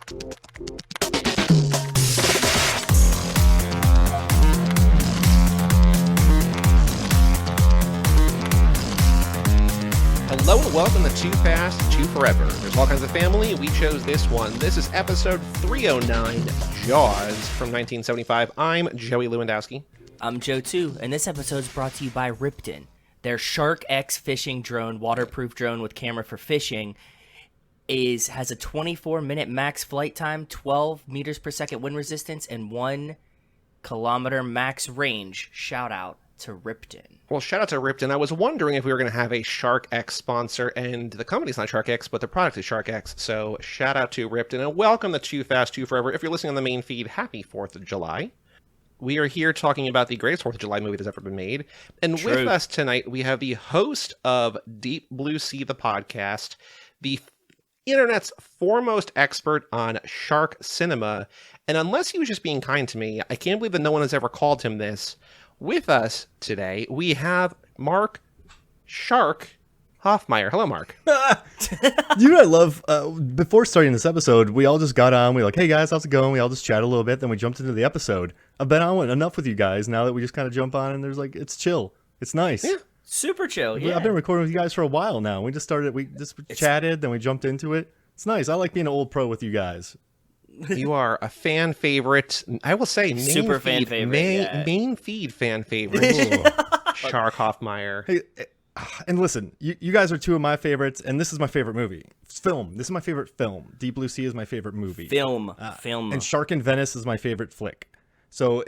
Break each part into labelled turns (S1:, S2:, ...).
S1: Hello and welcome to Too Fast, Too Forever. There's all kinds of family. We chose this one. This is episode 309, Jaws from 1975. I'm Joey Lewandowski.
S2: I'm Joe too, and this episode is brought to you by Ripton. Their Shark X fishing drone, waterproof drone with camera for fishing, has a 24-minute max flight time, 12 meters per second wind resistance, and 1 kilometer max range. Shout out to Ripton.
S1: Well, shout out to Ripton. I was wondering if we were going to have a Shark X sponsor, and the company's not Shark X, but the product is Shark X. So shout out to Ripton, and welcome to Too Fast, Too Forever. If you're listening on the main feed, happy 4th of July. We are here talking about the greatest 4th of July movie that's ever been made. And
S2: True.
S1: With us tonight, we have the host of Deep Blue Sea, the podcast, the internet's foremost expert on shark cinema. And unless he was just being kind to me, I can't believe that no one has ever called him this. With us today, we have Mark Shark Hofmeyer. Hello, Mark.
S3: You know what I love? Before starting this episode, we all just got on. We were like, hey guys, how's it going? We all just chatted a little bit. Then we jumped into the episode. I've been on enough with you guys now that we just kind of jump on and there's like, it's chill. It's nice.
S1: Yeah.
S2: Super chill, yeah.
S3: I've been recording with you guys for a while now. We just chatted, then we jumped into it. It's nice. I like being an old pro with you guys.
S1: You are a fan favorite. I will say,
S2: Super fan favorite.
S1: Main feed fan favorite. Shark Hofmeyer.
S3: Hey, and listen, you guys are two of my favorites, and this is my favorite movie. It's film. This is my favorite film. Deep Blue Sea is my favorite movie.
S2: Film.
S3: And Shark in Venice is my favorite flick. So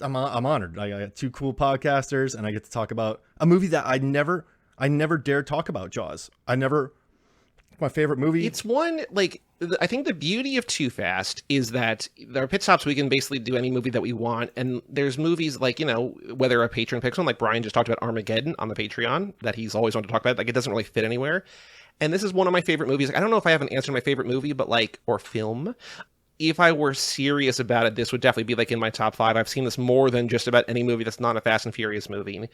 S3: I'm honored. I got two cool podcasters, and I get to talk about a movie that I never dared talk about. Jaws. My favorite movie.
S1: It's one, like, I think the beauty of Too Fast is that there are pit stops we can basically do any movie that we want, and there's movies like, you know, whether a patron picks one, like Brian just talked about Armageddon on the Patreon, that he's always wanted to talk about, like it doesn't really fit anywhere. And this is one of my favorite movies. Like, I don't know if I have an answer to my favorite movie, but like, or film. If I were serious about it, this would definitely be like in my top 5. I've seen this more than just about any movie that's not a Fast and Furious movie.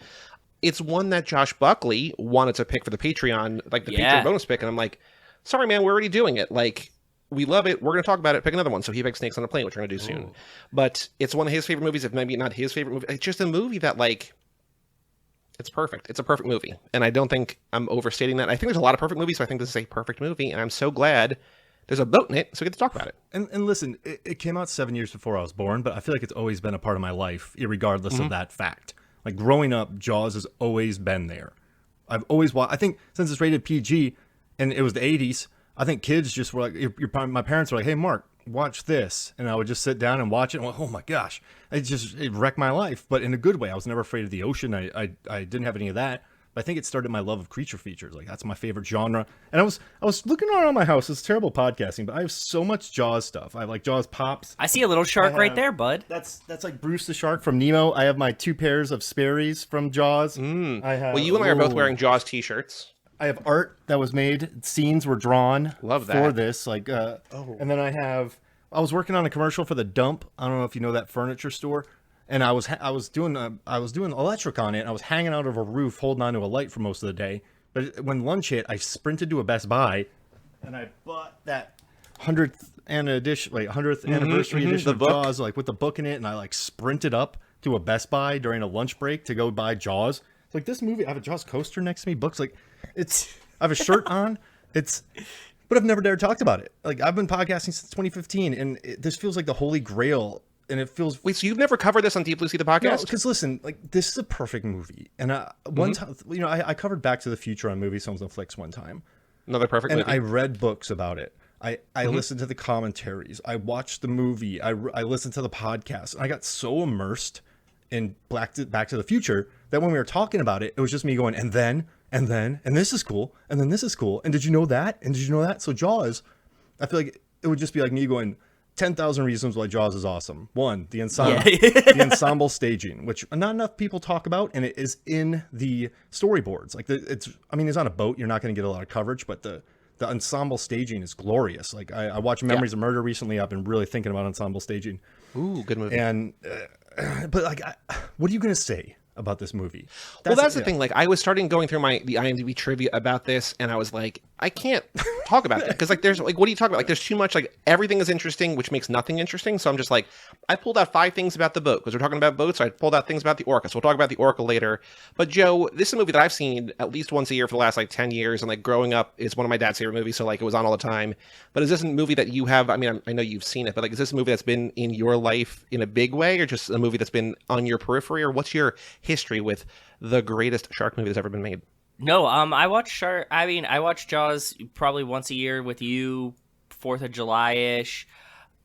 S1: It's one that Josh Buckley wanted to pick for the Patreon, like the Patreon bonus pick, and I'm like, sorry, man, we're already doing it. Like, we love it. We're going to talk about it. Pick another one. So he picked Snakes on a Plane, which we're going to do soon. But it's one of his favorite movies, if maybe not his favorite movie. It's just a movie that, like, it's perfect. It's a perfect movie. And I don't think I'm overstating that. I think there's a lot of perfect movies, so I think this is a perfect movie. And I'm so glad there's a boat in it, so we get to talk about it.
S3: And listen, it came out 7 years before I was born, but I feel like it's always been a part of my life, regardless of that fact. Like, growing up, Jaws has always been there. I've always watched. I think since it's rated PG, and it was the 80s, I think kids just were like, my parents were like, hey, Mark, watch this. And I would just sit down and watch it and went, oh my gosh, it wrecked my life, but in a good way. I was never afraid of the ocean. I didn't have any of that. But I think it started my love of creature features. Like, that's my favorite genre. And I was looking around my house. It's terrible podcasting, but I have so much Jaws stuff. I have like Jaws Pops.
S2: I see a little shark right there, bud.
S3: That's like Bruce the Shark from Nemo. I have my 2 pairs of Sperry's from Jaws.
S1: Well, you and I are both wearing Jaws t-shirts.
S3: I have art that was made. Scenes were drawn.
S1: Love that.
S3: For this. Like, and then I was working on a commercial for the Dump. I don't know if you know that furniture store. And I was doing electric on it. And I was hanging out of a roof, holding onto a light for most of the day. But when lunch hit, I sprinted to a Best Buy, and I bought that 100th anniversary edition of Jaws, like with the book in it. And I like sprinted up to a Best Buy during a lunch break to go buy Jaws. It's like, this movie. I have a Jaws coaster next to me. Books like. I have a shirt on. But I've never dared talked about it. Like, I've been podcasting since 2015, and this feels like the holy grail. And it feels.
S1: Wait, so you've never covered this on Deep Blue Sea, the podcast?
S3: Because listen, like, this is a perfect movie. And one time, you know, I covered Back to the Future on Movie Films on Flix one time.
S1: Another perfect movie.
S3: And I read books about it. I listened to the commentaries. I watched the movie. I listened to the podcast. And I got so immersed in Back to the Future that when we were talking about it, it was just me going, and this is cool, and then this is cool, and did you know that? And did you know that? So Jaws, I feel like it would just be like me going, 10,000 reasons why Jaws is awesome. 1, the ensemble, the ensemble staging, which not enough people talk about, and it is in the storyboards. Like, it's on a boat, you're not going to get a lot of coverage, but the ensemble staging is glorious. Like, I watched Memories of Murder recently. I've been really thinking about ensemble staging.
S1: Ooh, good movie.
S3: And but like, what are you going to say about this movie?
S1: That's the thing. Like, I was starting going through the IMDb trivia about this, and I was like, I can't talk about that because like there's like what are you talking about? Like there's too much like everything is interesting, which makes nothing interesting. So I'm just like I pulled out 5 things about the boat because we're talking about boats. So I pulled out things about the Orca. So we'll talk about the Orca later. But Joe, this is a movie that I've seen at least once a year for the last like 10 years, and like growing up, it's one of my dad's favorite movies. So like it was on all the time. But is this a movie that you have? I mean, I know you've seen it, but like is this a movie that's been in your life in a big way, or just a movie that's been on your periphery, or what's your history with the greatest shark movie that's ever been made?
S2: No, I watch Shark. I mean, I watch Jaws probably once a year with you, 4th of July ish.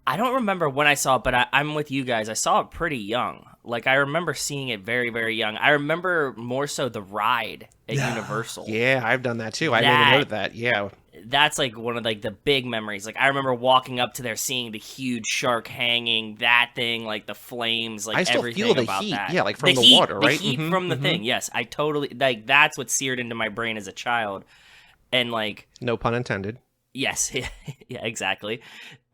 S2: I don't remember when I saw it, but I'm with you guys. I saw it pretty young. Like I remember seeing it very, very young. I remember more so the ride at Universal.
S1: Yeah, I've done that too. I made a note of that. Yeah.
S2: That's like one of like the big memories. Like I remember walking up to there, seeing the huge shark hanging, that thing, like the flames, like
S1: I still
S2: everything
S1: feel the
S2: about
S1: heat.
S2: that.
S1: Yeah, like from the
S2: heat,
S1: water, right?
S2: The heat from the thing. Yes, I totally like. That's what seared into my brain as a child, and like
S1: no pun intended.
S2: Yes, yeah, exactly.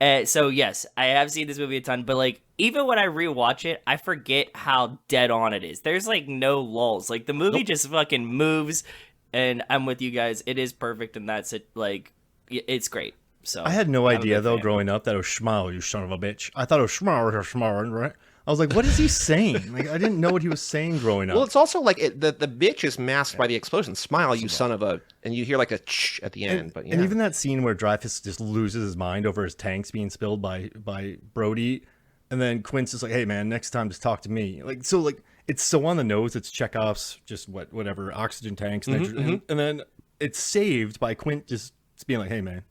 S2: So yes, I have seen this movie a ton, but like even when I rewatch it, I forget how dead on it is. There's like no lulls. Like the movie just fucking moves. And I'm with you guys. It is perfect, and that's it. Like, it's great. So
S3: I had no idea though growing up that it was Schmau, you son of a bitch. I thought it was Schmau, right? I was like, what is he saying? Like, I didn't know what he was saying growing up.
S1: Well, it's also like the bitch is masked by the explosion. Smile, you son of a, and you hear like a ch at the end. But yeah.
S3: And even that scene where Dreyfus just loses his mind over his tanks being spilled by Brody, and then Quint's just like, hey man, next time just talk to me. Like so, like it's so on the nose. It's Chekhov's just whatever oxygen tanks, and then it's saved by Quint just being like, hey man,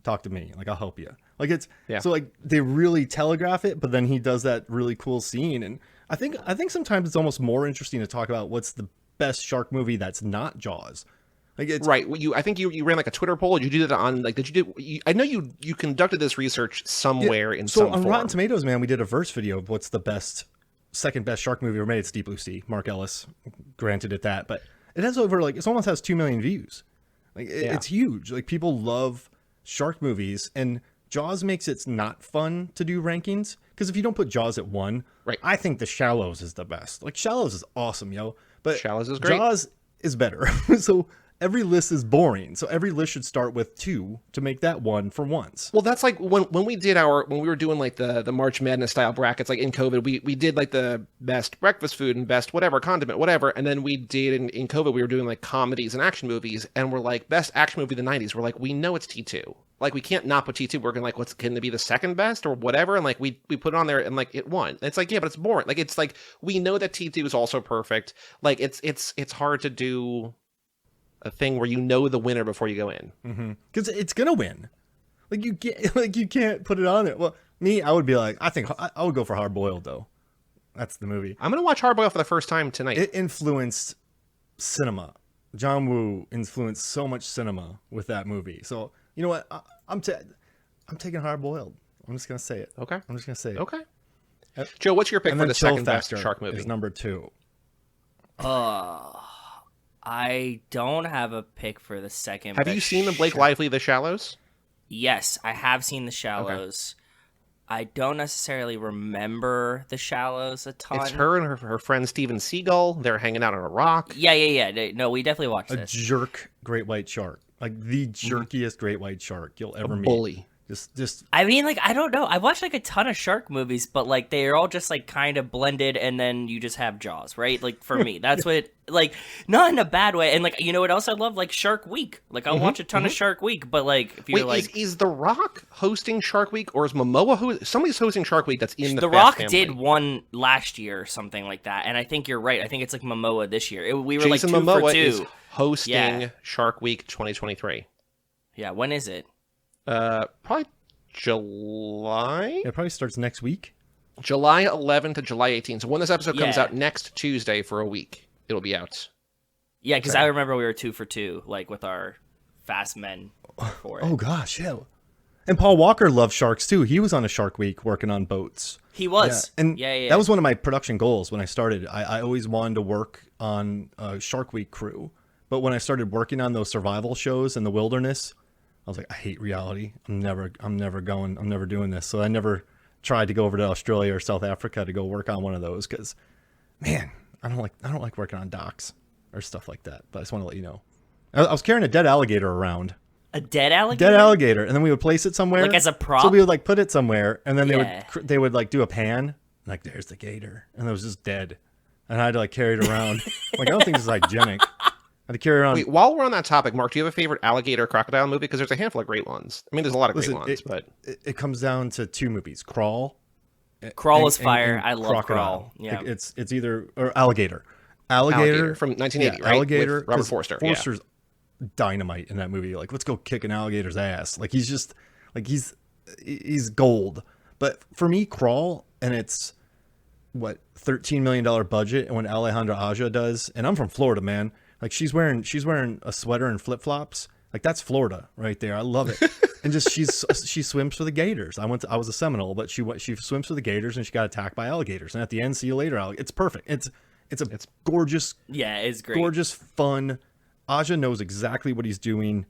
S3: talk to me. Like I'll help you. Like it's so like they really telegraph it, but then he does that really cool scene, and I think sometimes it's almost more interesting to talk about what's the best shark movie that's not Jaws. Like it's,
S1: right. I think you ran like a Twitter poll. Did you do that on like? Did you do? I know you conducted this research somewhere in some form.
S3: So on Rotten Tomatoes, man, we did a verse video of what's the second best shark movie ever made. It's Deep Blue Sea. Mark Ellis granted it that, but it has over like it almost has 2 million views. Like it's huge. Like people love shark movies, and Jaws makes it not fun to do rankings because if you don't put Jaws at 1,
S1: right?
S3: I think The Shallows is the best. Like Shallows is awesome, yo. But
S1: Shallows is great.
S3: Jaws is better. So every list is boring. So every list should start with 2 to make that 1 for once.
S1: Well, that's like when we were doing like the March Madness style brackets, like in COVID, we did like the best breakfast food and best whatever condiment, whatever. And then we did in COVID, we were doing like comedies and action movies, and we're like best action movie of the 90s. We're like, we know it's T2. Like we can't not put T2. We're gonna like, can it be the second best or whatever? And like we put it on there and like it won. It's like, yeah, but it's boring. Like it's like we know that T2 is also perfect. Like it's hard to do a thing where you know the winner before you go in
S3: because it's gonna win. Like you can't put it on there. Well, me, I would be like, I think I would go for Hard Boiled though. That's the movie.
S1: I'm gonna watch Hard Boiled for the first time tonight.
S3: It influenced cinema. John Woo influenced so much cinema with that movie. So you know what? I'm taking Hard Boiled. I'm just gonna say it.
S1: Okay.
S3: I'm just gonna say it.
S1: Okay. Joe, what's your pick for the second best shark movie?
S3: Is number 2.
S2: I don't have a pick for the second.
S1: Have you seen the Blake Lively The Shallows?
S2: Yes, I have seen The Shallows. Okay. I don't necessarily remember The Shallows a ton.
S1: It's her and her friend Steven Seagal. They're hanging out on a rock.
S2: Yeah. No, we definitely watched this.
S3: A jerk great white shark. Like the jerkiest great white shark you'll ever meet.
S1: Bully.
S3: Just
S2: I mean, like, I don't know. I watched like a ton of shark movies, but like they're all just like kind of blended, and then you just have Jaws, right? Like for me, that's what like not in a bad way. And like you know what else I love? Like Shark Week. Like I'll watch a ton of Shark Week, but like if you're like,
S1: is The Rock hosting Shark Week or is Momoa somebody's hosting Shark Week? That's in the
S2: Rock
S1: family.
S2: Did one last year or something like that, and I think you're right. I think it's like Momoa this year. We were
S1: Jason
S2: like 2
S1: Momoa
S2: for 2.
S1: Is hosting Shark Week 2023.
S2: Yeah, when is it?
S1: Probably July.
S3: It probably starts next week.
S1: July 11th to July 18th. So when this episode comes out next Tuesday for a week, it'll be out.
S2: Yeah, because I remember we were 2 for 2, like with our Fast Men for it.
S3: Oh gosh, yeah. And Paul Walker loved sharks too. He was on a Shark Week working on boats.
S2: He was.
S3: Yeah. And
S2: yeah.
S3: That was one of my production goals when I started. I always wanted to work on a Shark Week crew. But when I started working on those survival shows in the wilderness, I was like, I hate reality. I'm never doing this. So I never tried to go over to Australia or South Africa to go work on one of those because, man, I don't like working on docks or stuff like that. But I just want to let you know. I was carrying a dead alligator around
S2: A dead alligator?
S3: Dead alligator. And then we would place it somewhere.
S2: Like as a prop?
S3: So we would like put it somewhere, and then
S2: Yeah.
S3: they would like do a pan, like there's the gator, and it was just dead. And I had to like carry it around. Like, I don't think this is hygienic. I had to carry it around.
S1: Wait, while we're on that topic, Mark, do you have a favorite alligator crocodile movie? Because there's a handful of great ones. I mean, there's a lot of great ones, but
S3: it comes down to two movies: Crawl.
S2: Crawl is fire.
S3: and
S2: I love
S3: Crocodile.
S2: Crawl. Yeah.
S3: Like, it's either or Alligator. Alligator
S1: from 1980,
S3: yeah,
S1: right?
S3: Alligator
S1: With Robert
S3: 'cause
S1: Forster.
S3: Forster's dynamite in that movie. Like, let's go kick an alligator's ass. Like, he's just like he's gold. But for me, Crawl, and it's what $13 million budget, and when Alejandra Aja does, and I'm from Florida, man. Like, she's wearing a sweater and flip flops. Like, that's Florida right there. I love it. And just she swims for the gators. I was a Seminole, but she swims for the gators, and she got attacked by alligators. And at the end, see you later, it's perfect. It's gorgeous.
S2: Yeah, it's great.
S3: Gorgeous, fun. Aja knows exactly what he's doing.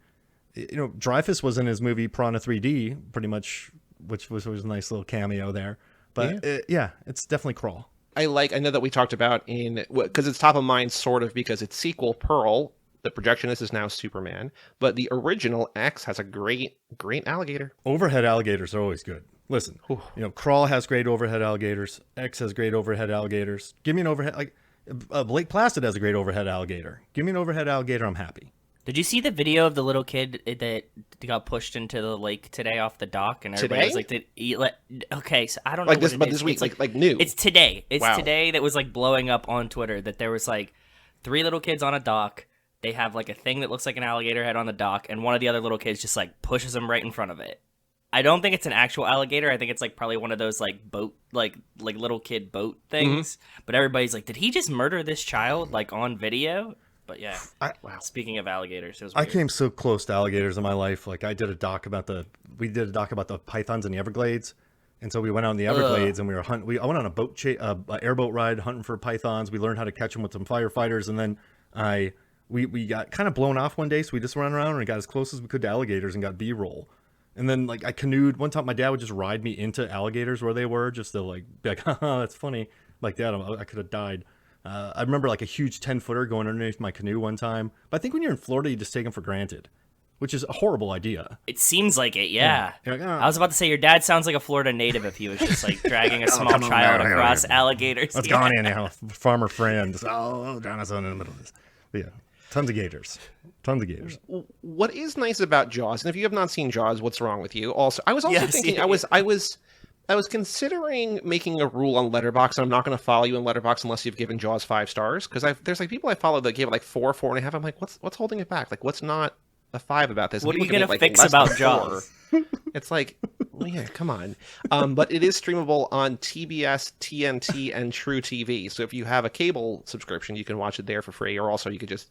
S3: You know, Dreyfuss was in his movie Piranha 3D, pretty much, which was a nice little cameo there. But it's definitely Crawl.
S1: I know that we talked about because it's top of mind, sort of, because its sequel, Pearl, the projectionist is now Superman, but the original X has a great alligator.
S3: Overhead alligators are always good. Listen, you know, Crawl has great overhead alligators. X has great overhead alligators. Give me an overhead, like Blake Placid has a great overhead alligator. Give me an overhead alligator, I'm happy.
S2: Did you see the video of the little kid that got pushed into the lake today off the dock, and everybody was like, okay, so I don't know
S1: like this, but this week, like new.
S2: It's today. It's
S1: Wow.
S2: today that was like blowing up on Twitter that there was like 3 little kids on a dock. They have like a thing that looks like an alligator head on the dock, and one of the other little kids just like pushes them right in front of it. I don't think it's an actual alligator. I think it's like probably one of those like boat, like little kid boat things. But everybody's like, did he just murder this child like on video? But yeah, wow. Speaking of alligators, it was weird.
S3: I came so close to alligators in my life. Like, we did a doc about the pythons in the Everglades. And so we went out in the Everglades and we were hunting. I went on a airboat ride hunting for pythons. We learned how to catch them with some firefighters. And then we got kind of blown off one day. So we just ran around and got as close as we could to alligators and got B-roll. And then like I canoed. One time my dad would just ride me into alligators where they were, just to like be like, haha, that's funny. Like that, I could have died. I remember like a huge 10-footer going underneath my canoe one time. But I think when you're in Florida, you just take them for granted, which is a horrible idea.
S2: It seems like it, yeah.
S3: Like, oh.
S2: I was about to say, your dad sounds like a Florida native if he was just like dragging a small child across alligators.
S3: Let's go on in now, farmer friend. Just, Jonathan in the middle of this. But yeah, tons of gators.
S1: What is nice about Jaws, and if you have not seen Jaws, what's wrong with you? Also, I was also thinking,
S2: yeah.
S1: I was considering making a rule on Letterboxd, and I'm not going to follow you in Letterboxd unless you've given Jaws 5 stars, because there's like people I follow that gave it like 4, 4.5. I'm like, what's holding it back? Like, what's not a 5 about this?
S2: What are you going to
S1: like
S2: fix about Jaws?
S1: It's like, well, yeah, come on. But it is streamable on TBS, TNT, and True TV. So if you have a cable subscription, you can watch it there for free, or also you could just,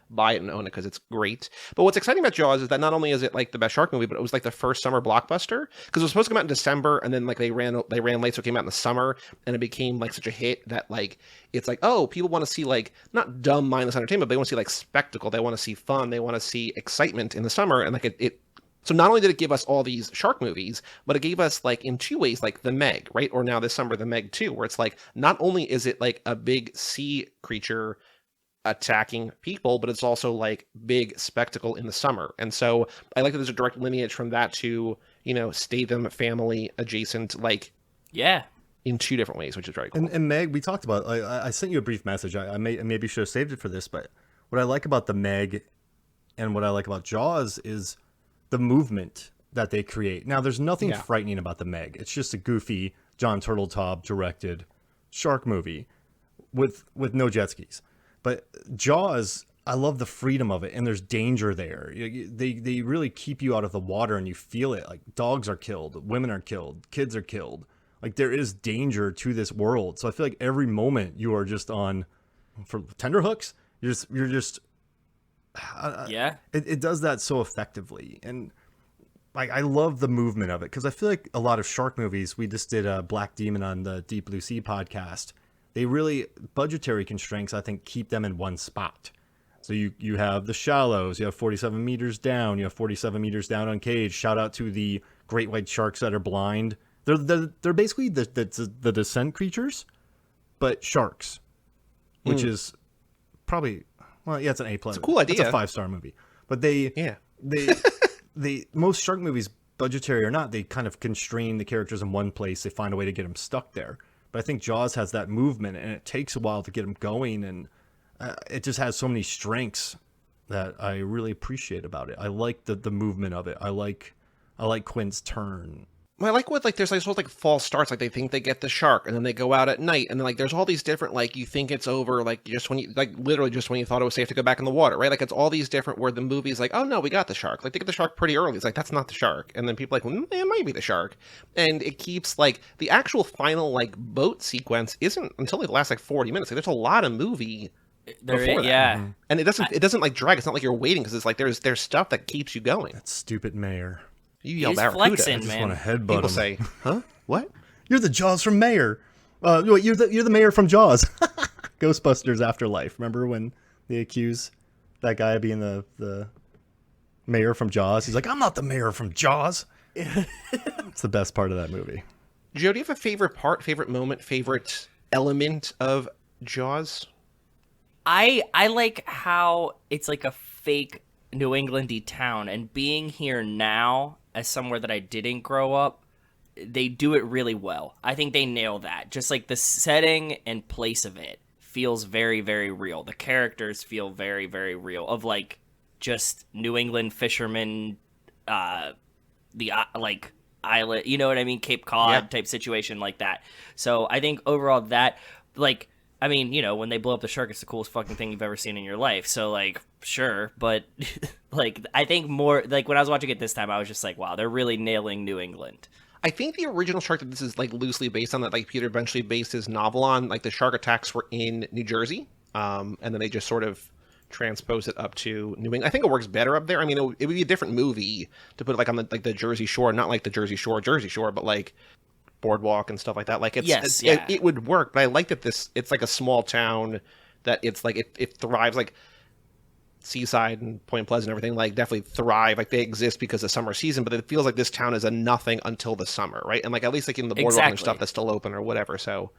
S1: buy it and own it because it's great. But what's exciting about Jaws is that not only is it like the best shark movie, but it was like the first summer blockbuster, because it was supposed to come out in December, and then like they ran late, so it came out in the summer, and it became like such a hit that like it's like, oh, people want to see like not dumb mindless entertainment, but they want to see like spectacle, they want to see fun, they want to see excitement in the summer, and like it. So not only did it give us all these shark movies, but it gave us like in 2 ways, like The Meg, right? Or now this summer, The Meg 2, where it's like, not only is it like a big sea creature attacking people, but it's also like big spectacle in the summer. And so I like that there's a direct lineage from that to, Statham family adjacent, like,
S2: yeah,
S1: in 2 different ways, which is very cool.
S3: And Meg, we talked about, I sent you a brief message. I maybe should have saved it for this, but what I like about The Meg and what I like about Jaws is the movement that they create. Now, there's nothing frightening about The Meg. It's just a goofy John Turteltaub directed shark movie with no jet skis. But Jaws, I love the freedom of it, and there's danger there. They really keep you out of the water, and you feel it. Like, dogs are killed, women are killed, kids are killed. Like, there is danger to this world. So I feel like every moment you are just on for tenterhooks. You're just it does that so effectively. And like, I love the movement of it, because I feel like a lot of shark movies, we just did a Black Demon on the Deep Blue Sea podcast, they really, budgetary constraints, I think, keep them in one spot. So you have The Shallows, you have 47 meters down, you have 47 meters down on Cage. Shout out to the great white sharks that are blind. They're basically the descent creatures, but sharks, which is probably, well, yeah, it's an A+.
S1: It's a cool idea.
S3: It's a 5-star movie, but they most shark movies, budgetary or not, they kind of constrain the characters in one place. They find a way to get them stuck there. But I think Jaws has that movement, and it takes a while to get them going, and it just has so many strengths that I really appreciate about it. I like the movement of it. I like Quinn's turn.
S1: Well, I like what, like, there's like sort of like false starts, like they think they get the shark, and then they go out at night, and then like there's all these different, like, you think it's over, like just when you, like, literally just when you thought it was safe to go back in the water, right? Like it's all these different where the movie's like, oh no, we got the shark. Like they get the shark pretty early. It's like, that's not the shark. And then people are like, well, it might be the shark. And it keeps, like, the actual final, like, boat sequence isn't until like the last like 40 minutes. Like there's a lot of movie before that.
S2: Yeah.
S1: And it doesn't like drag. It's not like you're waiting, because it's like there's stuff that keeps you going.
S3: That stupid mayor.
S1: You yell
S2: He's
S1: Barracuda.
S2: flexing,
S3: I just
S2: man.
S3: want to headbutt
S1: People
S3: him.
S1: say, huh? What?
S3: You're the Jaws from Mayor. You're the mayor from Jaws. Ghostbusters Afterlife. Remember when they accuse that guy of being the mayor from Jaws? He's like, I'm not the mayor from Jaws. It's the best part of that movie.
S1: Joe, do you have a favorite part, favorite moment, favorite element of Jaws?
S2: I like how it's like a fake New Englandy town, and being here now as somewhere that I didn't grow up, they do it really well. I think they nail that. Just like the setting and place of it feels very, very real. The characters feel very, very real. Of like just New England fishermen, like island, you know what I mean, Cape Cod type situation like that. So I think overall that, like, I mean, you know, when they blow up the shark, it's the coolest fucking thing you've ever seen in your life. So, like, sure. But, like, I think more, like, when I was watching it this time, I was just like, wow, they're really nailing New England.
S1: I think the original shark that this is, like, loosely based on, that, like, Peter eventually based his novel on, like, the shark attacks were in New Jersey. And then they just sort of transposed it up to New England. I think it works better up there. I mean, it would be a different movie to put it, like, on the Jersey Shore. Not like the Jersey Shore, but, like, Boardwalk and stuff like that. Like it would work, but I like that it's like a small town that it's like it thrives, like Seaside and Point Pleasant and everything, like definitely thrive, like they exist because of summer season, but it feels like this town is a nothing until the summer, right? And like at least like in the Boardwalk and stuff that's still open or whatever. So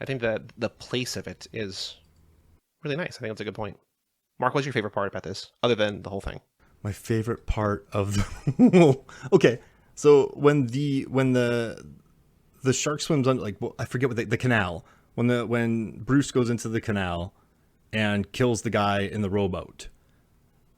S1: I think that the place of it is really nice. I think that's a good point. Mark, what's your favorite part about this other than the whole thing?
S3: My favorite part of the okay, so when the shark swims on, like, I forget what the canal, when Bruce goes into the canal and kills the guy in the rowboat.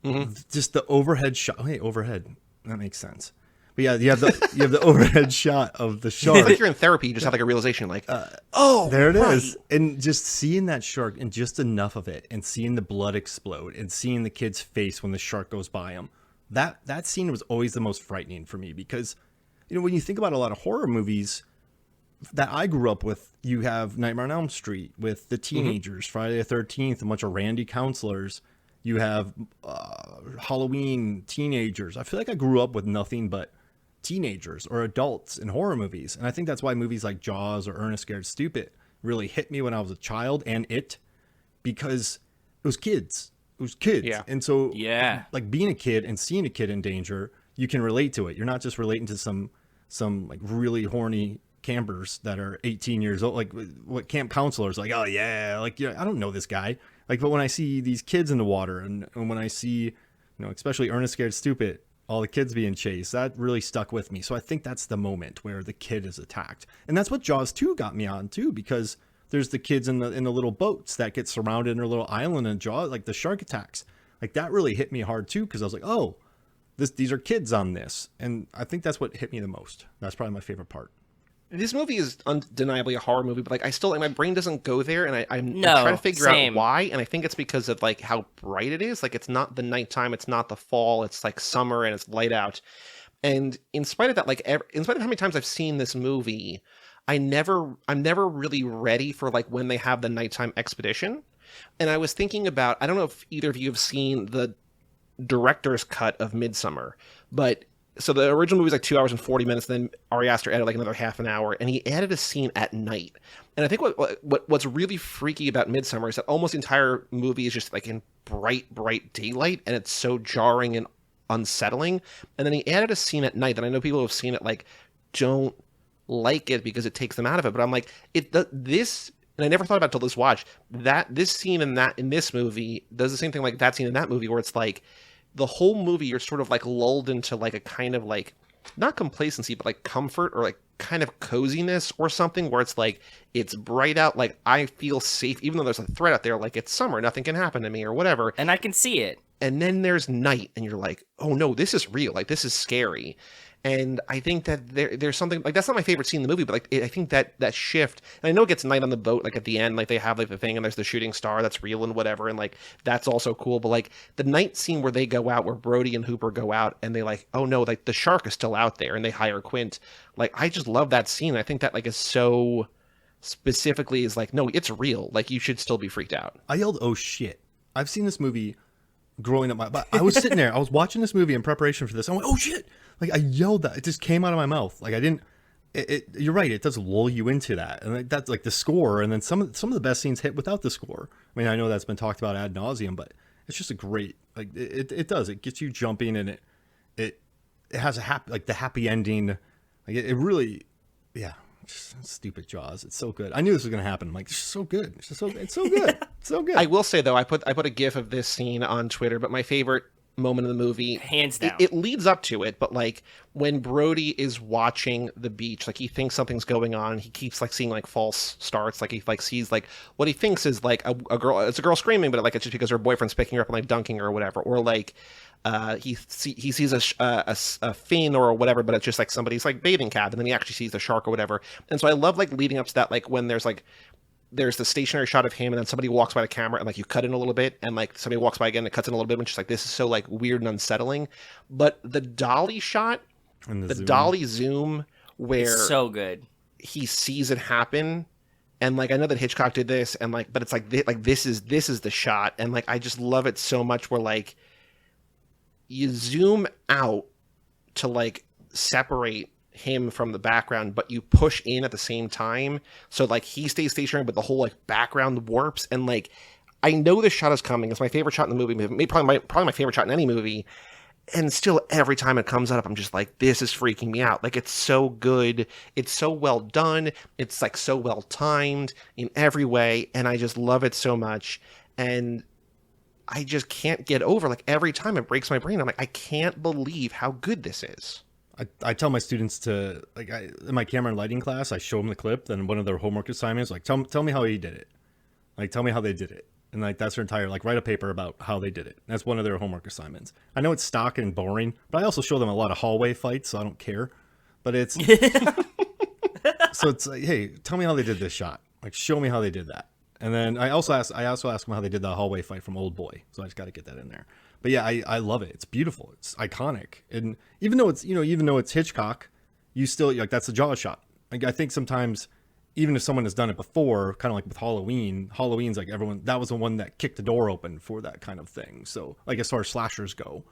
S3: Mm-hmm. Just the overhead shot. Oh, hey, overhead. That makes sense. But yeah, you have the overhead shot of the shark.
S1: It's like you're in therapy. You just have like a realization, like,
S3: there it is. And just seeing that shark and just enough of it, and seeing the blood explode, and seeing the kid's face when the shark goes by him. That scene was always the most frightening for me, because, you know, when you think about a lot of horror movies that I grew up with, you have Nightmare on Elm Street with the teenagers, Friday the 13th, a bunch of randy counselors. You have Halloween teenagers. I feel like I grew up with nothing but teenagers or adults in horror movies. And I think that's why movies like Jaws or Ernest Scared Stupid really hit me when I was a child, and because it was kids. It was kids. Yeah. And so, like, being a kid and seeing a kid in danger, you can relate to it. You're not just relating to some like really horny campers that are 18 years old, like what camp counselors, like, oh yeah, like, yeah, I don't know this guy. Like, but when I see these kids in the water, and when I see, you know, especially Ernest Scared Stupid, all the kids being chased, that really stuck with me. So I think that's the moment where the kid is attacked. And that's what Jaws 2 got me on too, because there's the kids in the little boats that get surrounded in their little island, and Jaws, like the shark attacks. Like, that really hit me hard too, because I was like, oh, these are kids on this. And I think that's what hit me the most. That's probably my favorite part.
S1: This movie is undeniably a horror movie, but like I still, like, my brain doesn't go there, and I'm trying to figure out why. And I think it's because of like how bright it is. Like, it's not the nighttime, it's not the fall, it's like summer and it's light out. And in spite of that, like in spite of how many times I've seen this movie, I'm never really ready for like when they have the nighttime expedition. And I was thinking about, I don't know if either of you have seen the director's cut of Midsummer, but so the original movie was like 2 hours and 40 minutes. Then Ari Aster added like another half an hour, and he added a scene at night. And I think what's really freaky about Midsummer is that almost the entire movie is just like in bright daylight, and it's so jarring and unsettling. And then he added a scene at night, and I know people who have seen it like don't like it because it takes them out of it. But I'm like, this, and I never thought about it till this watch, that this scene in this movie does the same thing like that scene in that movie, where it's like, the whole movie you're sort of like lulled into like a kind of like not complacency but like comfort or like kind of coziness or something where it's like it's bright out, like I feel safe even though there's a threat out there, like it's summer, nothing can happen to me or whatever,
S2: And I can see it.
S1: and then there's night and you're like, oh no, this is real, like this is scary. And I think that there's something like, that's not my favorite scene in the movie, but like I think that shift, and I know it gets night on the boat, like at the end, like they have like the thing and there's the shooting star that's real and whatever, and like that's also cool. But like the night scene where they go out, where Brody and Hooper go out and they like, oh no, like the shark is still out there, and they hire Quint. Like I just love that scene. I think that like is so specifically is like, no, it's real. Like you should still be freaked out.
S3: I yelled, "Oh shit!" I've seen this movie growing up. But I was sitting there, I was watching this movie in preparation for this. I went, "Oh shit!" Like I yelled that. It just came out of my mouth. Like I didn't. You're right. It does lull you into that, and like, that's like the score. And then some of the best scenes hit without the score. I mean, I know that's been talked about ad nauseum, but it's just a great. Like it does. It gets you jumping, and it has a happy, like the happy ending. Like it really, yeah. Just stupid Jaws. It's so good. I knew this was gonna happen. I'm like, it's so good. It's so good. It's so good.
S1: I will say though, I put a GIF of this scene on Twitter, but my favorite moment of the movie,
S2: hands down,
S1: it leads up to it, but like when Brody is watching the beach, like he thinks something's going on, he keeps like seeing like false starts, like he like sees like what he thinks is like a girl, it's a girl screaming, but like it's just because her boyfriend's picking her up and like dunking her or whatever, or like he sees a fin or whatever, but it's just like somebody's like bathing cap, and then he actually sees the shark or whatever. And so I love like leading up to that, like when there's the stationary shot of him and then somebody walks by the camera and like you cut in a little bit and like somebody walks by again and it cuts in a little bit, and it's just like, this is so like weird and unsettling. But the dolly shot and the dolly zoom where
S2: it's so good,
S1: he sees it happen. And like I know that Hitchcock did this, and like, but it's like this is the shot, and like I just love it so much where like you zoom out to like separate him from the background, but you push in at the same time, so like he stays stationary but the whole like background warps. And like I know this shot is coming, it's my favorite shot in the movie, maybe probably my favorite shot in any movie, and still every time it comes up I'm just like, this is freaking me out. Like it's so good, it's so well done, it's like so well timed in every way, and I just love it so much. And I just can't get over, like every time it breaks my brain, I'm like, I can't believe how good this is.
S3: I tell my students to, like, in my camera and lighting class, I show them the clip, then one of their homework assignments, like, tell me how he did it. Like, tell me how they did it. And like, that's their entire, like, write a paper about how they did it. That's one of their homework assignments. I know it's stock and boring, but I also show them a lot of hallway fights, so I don't care. But it's, so it's like, hey, tell me how they did this shot. Like, show me how they did that. And then I also ask them how they did the hallway fight from Old Boy. So I just got to get that in there. But yeah, I love it. It's beautiful. It's iconic. And even though it's Hitchcock, you still, like, that's a Jaws shot. Like, I think sometimes, even if someone has done it before, kind of like with Halloween's like everyone, that was the one that kicked the door open for that kind of thing. So like as far as slashers go.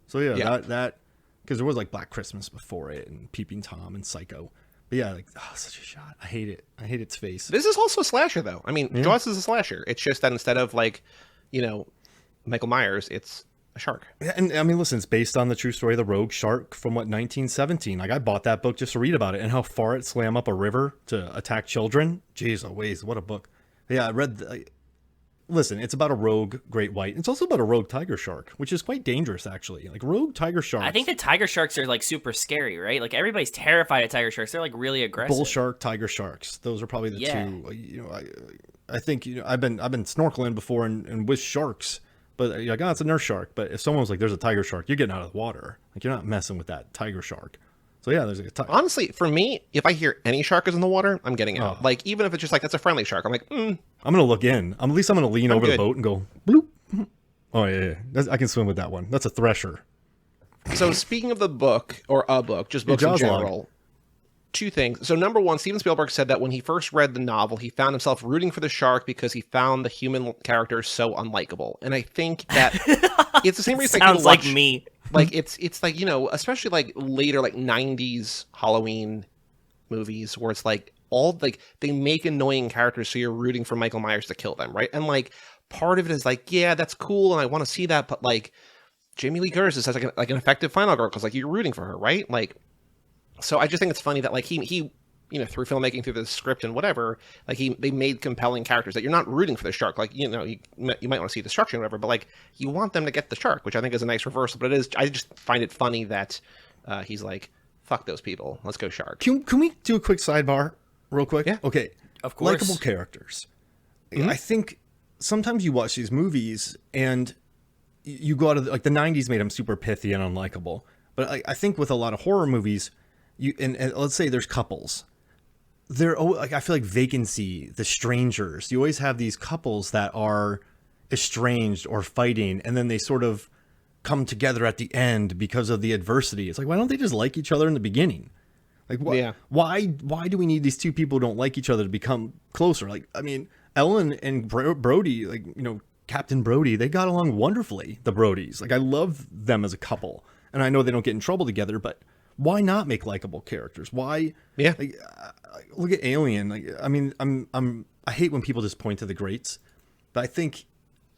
S3: So yeah. that because there was like Black Christmas before it and Peeping Tom and Psycho. But yeah, like, oh, such a shot. I hate it. I hate its face.
S1: This is also a slasher though. I mean, Jaws is a slasher. It's just that instead of like, Michael Myers, it's a shark.
S3: Yeah, and I mean, listen, it's based on the true story of the rogue shark from 1917. Like, I bought that book just to read about it and how far it swam up a river to attack children. Jeez, Louise, what a book. Yeah, I read. Listen, it's about a rogue great white. It's also about a rogue tiger shark, which is quite dangerous, actually. Like, rogue tiger sharks.
S2: I think the tiger sharks are like super scary, right? Like everybody's terrified of tiger sharks. They're like really aggressive.
S3: Bull shark, tiger sharks. Those are probably the two. I think I've been snorkeling before and with sharks. But you're like, oh, it's a nurse shark. But if someone was like, there's a tiger shark, you're getting out of the water. Like, you're not messing with that tiger shark. So yeah, there's like a tiger.
S1: Honestly, for me, if I hear any shark is in the water, I'm getting out.
S3: Oh.
S1: Like, even if it's just like, that's a friendly shark, I'm like,
S3: I'm going to look in. At least I'm going to lean over the boat and go, bloop. Oh, yeah. I can swim with that one. That's a thresher.
S1: So speaking of the book, or a book, just books in general, two things. So number one, Steven Spielberg said that when he first read the novel, he found himself rooting for the shark because he found the human characters so unlikable. And I think that it's the same reason.
S2: Sounds like me.
S1: Like it's like, especially like later, like 90s Halloween movies where it's like all like they make annoying characters so you're rooting for Michael Myers to kill them, right? And like part of it is like, yeah, that's cool and I want to see that, but like Jamie Lee Curtis is such like an effective final girl because like you're rooting for her, right? Like, so I just think it's funny that like he through filmmaking, through the script and whatever, like they made compelling characters that you're not rooting for the shark. Like, you might want to see destruction or whatever, but like you want them to get the shark, which I think is a nice reversal. But I just find it funny that he's like, fuck those people, let's go shark.
S3: Can we do a quick sidebar real quick?
S1: Yeah.
S3: Okay.
S2: Of course.
S3: Likeable characters. I think sometimes you watch these movies and you go out of like the 90s made them super pithy and unlikable. But I think with a lot of horror movies, and let's say there's couples, they're like, I feel like Vacancy, The Strangers, you always have these couples that are estranged or fighting, and then they sort of come together at the end because of the adversity. It's like, why don't they just like each other in the beginning? Like, why do we need these two people who don't like each other to become closer? Like, I mean, Ellen and Brody, like, Captain Brody, they got along wonderfully, the Brodys. Like, I love them as a couple. And I know they don't get in trouble together, but why not make likable characters? Why?
S1: Yeah.
S3: Like, look at Alien. Like, I mean, I hate when people just point to the greats, but I think.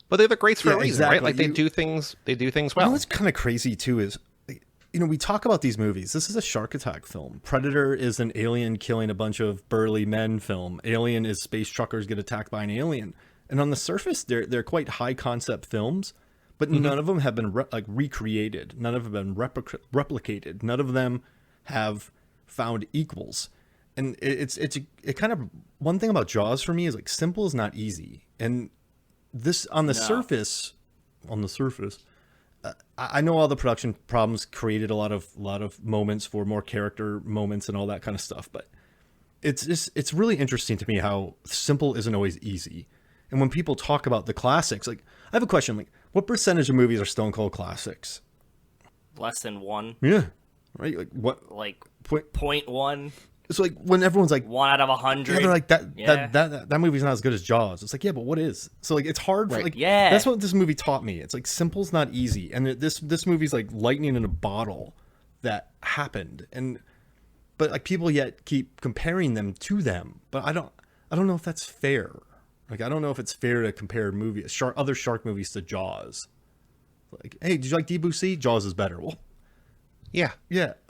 S1: But they're the greats for a reason,
S3: exactly.
S1: right? Like they do things well.
S3: What's kind of crazy too is, we talk about these movies. This is a shark attack film. Predator is an alien killing a bunch of burly men film. Alien is space truckers get attacked by an alien. And on the surface, they're quite high concept films, but none of them have been recreated. None of them have been replicated. None of them have found equals. And it kind of, one thing about Jaws for me is like simple is not easy. And this on the surface, I know all the production problems created a lot of moments for more character moments and all that kind of stuff, but it's really interesting to me how simple isn't always easy. And when people talk about the classics, like, I have a question, like, what percentage of movies are Stone Cold classics?
S2: Less than 1.
S3: Yeah. Right? Like, what?
S2: Like 0.1.
S3: It's like when everyone's like
S2: 1 out of 100.
S3: Yeah, they're like that movie's not as good as Jaws. It's like, yeah, but what is? So like, it's hard for like,
S2: yeah.
S3: That's what this movie taught me. It's like simple's not easy, and this movie's like lightning in a bottle that happened, but like people yet keep comparing them to them. But I don't know if that's fair. Like, I don't know if it's fair to compare other shark movies to Jaws. Like, hey, did you like Debussy? Jaws is better. Well,
S1: yeah.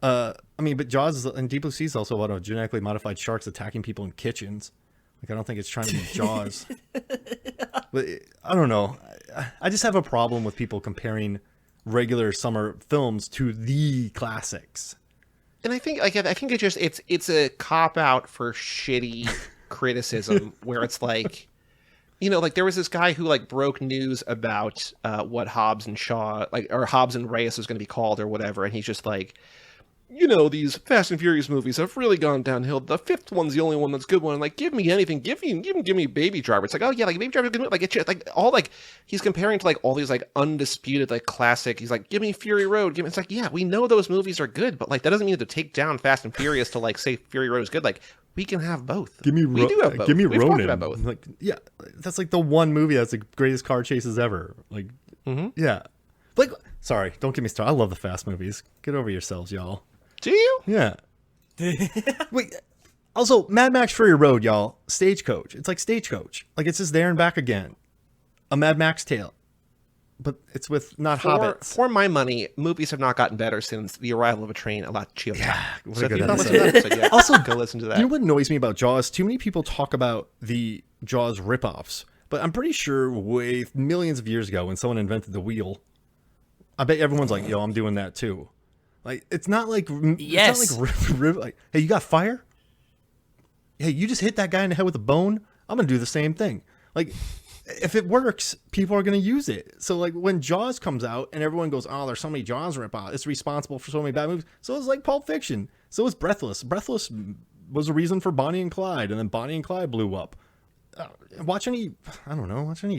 S3: I mean, but Jaws and Deep Blue Sea is also about genetically modified sharks attacking people in kitchens. Like, I don't think it's trying to be Jaws. But I don't know. I just have a problem with people comparing regular summer films to the classics.
S1: And I think it's a cop out for shitty criticism where it's like, like there was this guy who like broke news about what Hobbs and Shaw, like, or Hobbs and Reyes was going to be called or whatever, and he's just like, these Fast and Furious movies have really gone downhill. The 5th one's the only one that's good one. Like, give me anything. Give me Baby Driver. It's like, oh yeah, like Baby Driver's good. Like, it's like all like he's comparing to like all these like undisputed like classic. He's like, give me Fury Road. It's like, yeah, we know those movies are good, but like that doesn't mean to take down Fast and Furious to like say Fury Road is good. Like, we can have both.
S3: We do have both. Give me Ronin.
S1: About both.
S3: Like, yeah, that's like the one movie that's the greatest car chases ever. Like, yeah. Like, sorry, don't get me started. I love the Fast movies. Get over yourselves, y'all.
S1: Do you?
S3: Yeah. Wait. Also, Mad Max Fury Road, y'all. Stagecoach. It's like Stagecoach. Like, it's just there and back again. A Mad Max tale. But it's with not hobbits.
S1: For my money, movies have not gotten better since The Arrival of a Train a La Ciotat.
S3: Yeah,
S1: so if you've not listened to that episode yet,
S3: also
S1: go listen to that.
S3: You know what annoys me about Jaws? Too many people talk about the Jaws ripoffs, but I'm pretty sure millions of years ago when someone invented the wheel, I bet everyone's like, yo, I'm doing that too. Like, it's not like,
S2: yes.
S3: It's not like, hey, you got fire? Hey, you just hit that guy in the head with a bone? I'm going to do the same thing. Like, if it works, people are going to use it. So, like, when Jaws comes out and everyone goes, oh, there's so many Jaws ripoffs, it's responsible for so many bad movies. So it's like Pulp Fiction. So it's Breathless. Breathless was a reason for Bonnie and Clyde, and then Bonnie and Clyde blew up. Watch any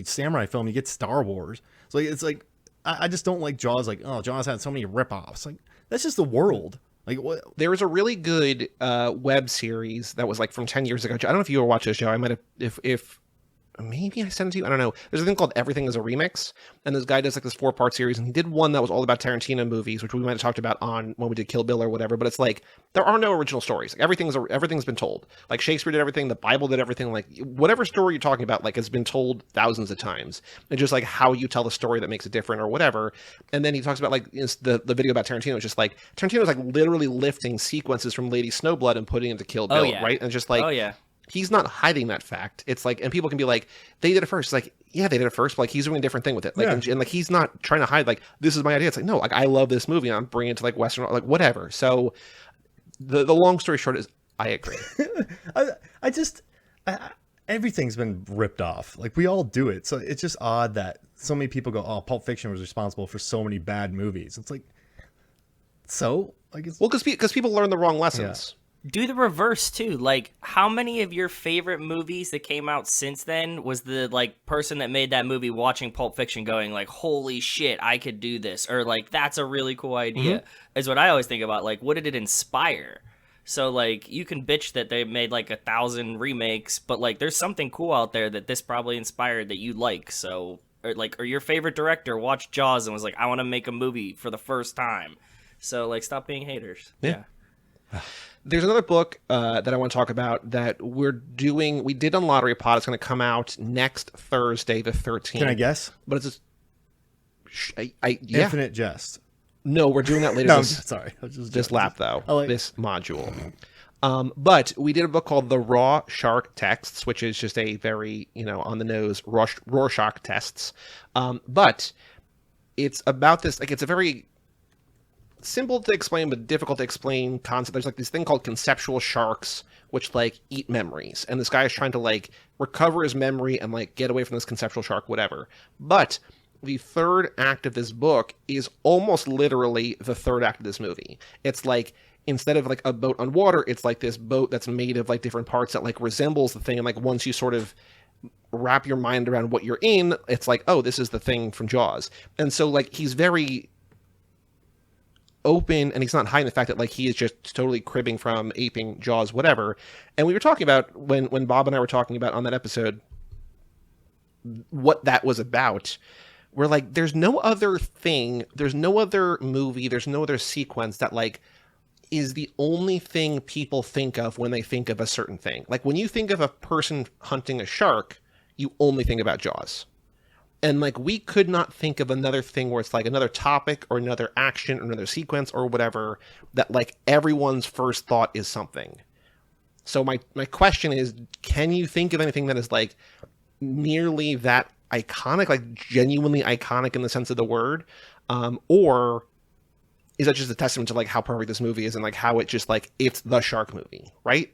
S3: samurai film, you get Star Wars. So it's like, I just don't like Jaws. Like, oh, Jaws had so many ripoffs. Like, that's just the world. Like, what?
S1: There was a really good web series that was like from 10 years ago. I don't know if you ever watched this show. I might have, if maybe I sent it to you. I don't know. There's a thing called Everything is a Remix, and this guy does like this 4-part series, and he did one that was all about Tarantino movies, which we might have talked about on when we did Kill Bill or whatever. But it's like there are no original stories. Like, everything's been told. Like Shakespeare did everything, the Bible did everything. Like whatever story you're talking about, like has been told thousands of times. And just like how you tell the story that makes it different or whatever. And then he talks about like the video about Tarantino. It's just like Tarantino's like literally lifting sequences from Lady Snowblood and putting it into Kill Bill, right? And just like he's not hiding that fact. It's like, and people can be like, they did it first. It's like, yeah, they did it first, but like he's doing a different thing with it. Like, and like he's not trying to hide, like, this is my idea. It's like, no, like I love this movie and I'm bringing it to like Western, like whatever. So the long story short is I agree.
S3: Everything's been ripped off. Like we all do it. So it's just odd that so many people go, oh, Pulp Fiction was responsible for so many bad movies. It's like, so like, it's,
S1: well, because people learn the wrong lessons.
S3: Yeah.
S2: Do the reverse too. Like, how many of your favorite movies that came out since then was the like person that made that movie watching Pulp Fiction going like, holy shit, I could do this, or like that's a really cool idea, is what I always think about. Like, what did it inspire? So like you can bitch that they made like 1,000 remakes, but like there's something cool out there that this probably inspired that you like. So or your favorite director watched Jaws and was like, I want to make a movie for the first time. So like stop being haters. Yeah.
S1: There's another book that I want to talk about that we did on Lottery Pod. It's going to come out next Thursday, the 13th.
S3: Can I guess?
S1: But it's yeah.
S3: Infinite Jest.
S1: No, we're doing that later.
S3: No, sorry.
S1: This lap, though. This module. But we did a book called The Raw Shark Texts, which is just a very, on the nose Rorschach tests. But it's about this, like, it's a very simple to explain but difficult to explain concept. There's like this thing called conceptual sharks which like eat memories, and this guy is trying to like recover his memory and like get away from this conceptual shark, whatever. But the third act of this book is almost literally the third act of this movie. It's like instead of like a boat on water, it's like this boat that's made of like different parts that like resembles the thing, and like once you sort of wrap your mind around what you're in, it's like, oh, this is the thing from Jaws. And so like he's very open, and he's not hiding the fact that like he is just totally cribbing from aping Jaws, whatever. And we were talking about when Bob and I were talking about on that episode what that was about. We're like, there's no other thing, there's no other movie, there's no other sequence that like is the only thing people think of when they think of a certain thing. Like when you think of a person hunting a shark, you only think about Jaws. And like we could not think of another thing where it's like another topic or another action or another sequence or whatever that like everyone's first thought is something. So my question is, can you think of anything that is like nearly that iconic, like genuinely iconic in the sense of the word? Or is that just a testament to like how perfect this movie is and like how it just like it's the shark movie, right?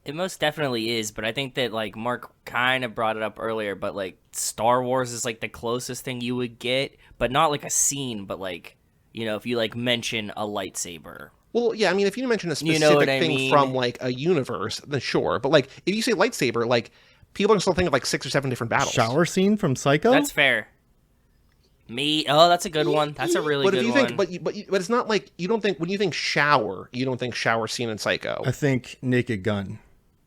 S2: It most definitely is, but I think that like Mark kind of brought it up earlier, but like Star Wars is like the closest thing you would get, but not like a scene, but like, if you like mention a lightsaber.
S1: Well, yeah, I mean, if you mention a specific thing from like a universe, then sure. But like if you say lightsaber, like people can still think of like 6 or 7 different battles.
S3: Shower scene from Psycho?
S2: That's fair. Oh, that's a good one. That's a really good one.
S1: But it's not like you don't think, when you think shower, you don't think shower scene in Psycho.
S3: I think Naked Gun.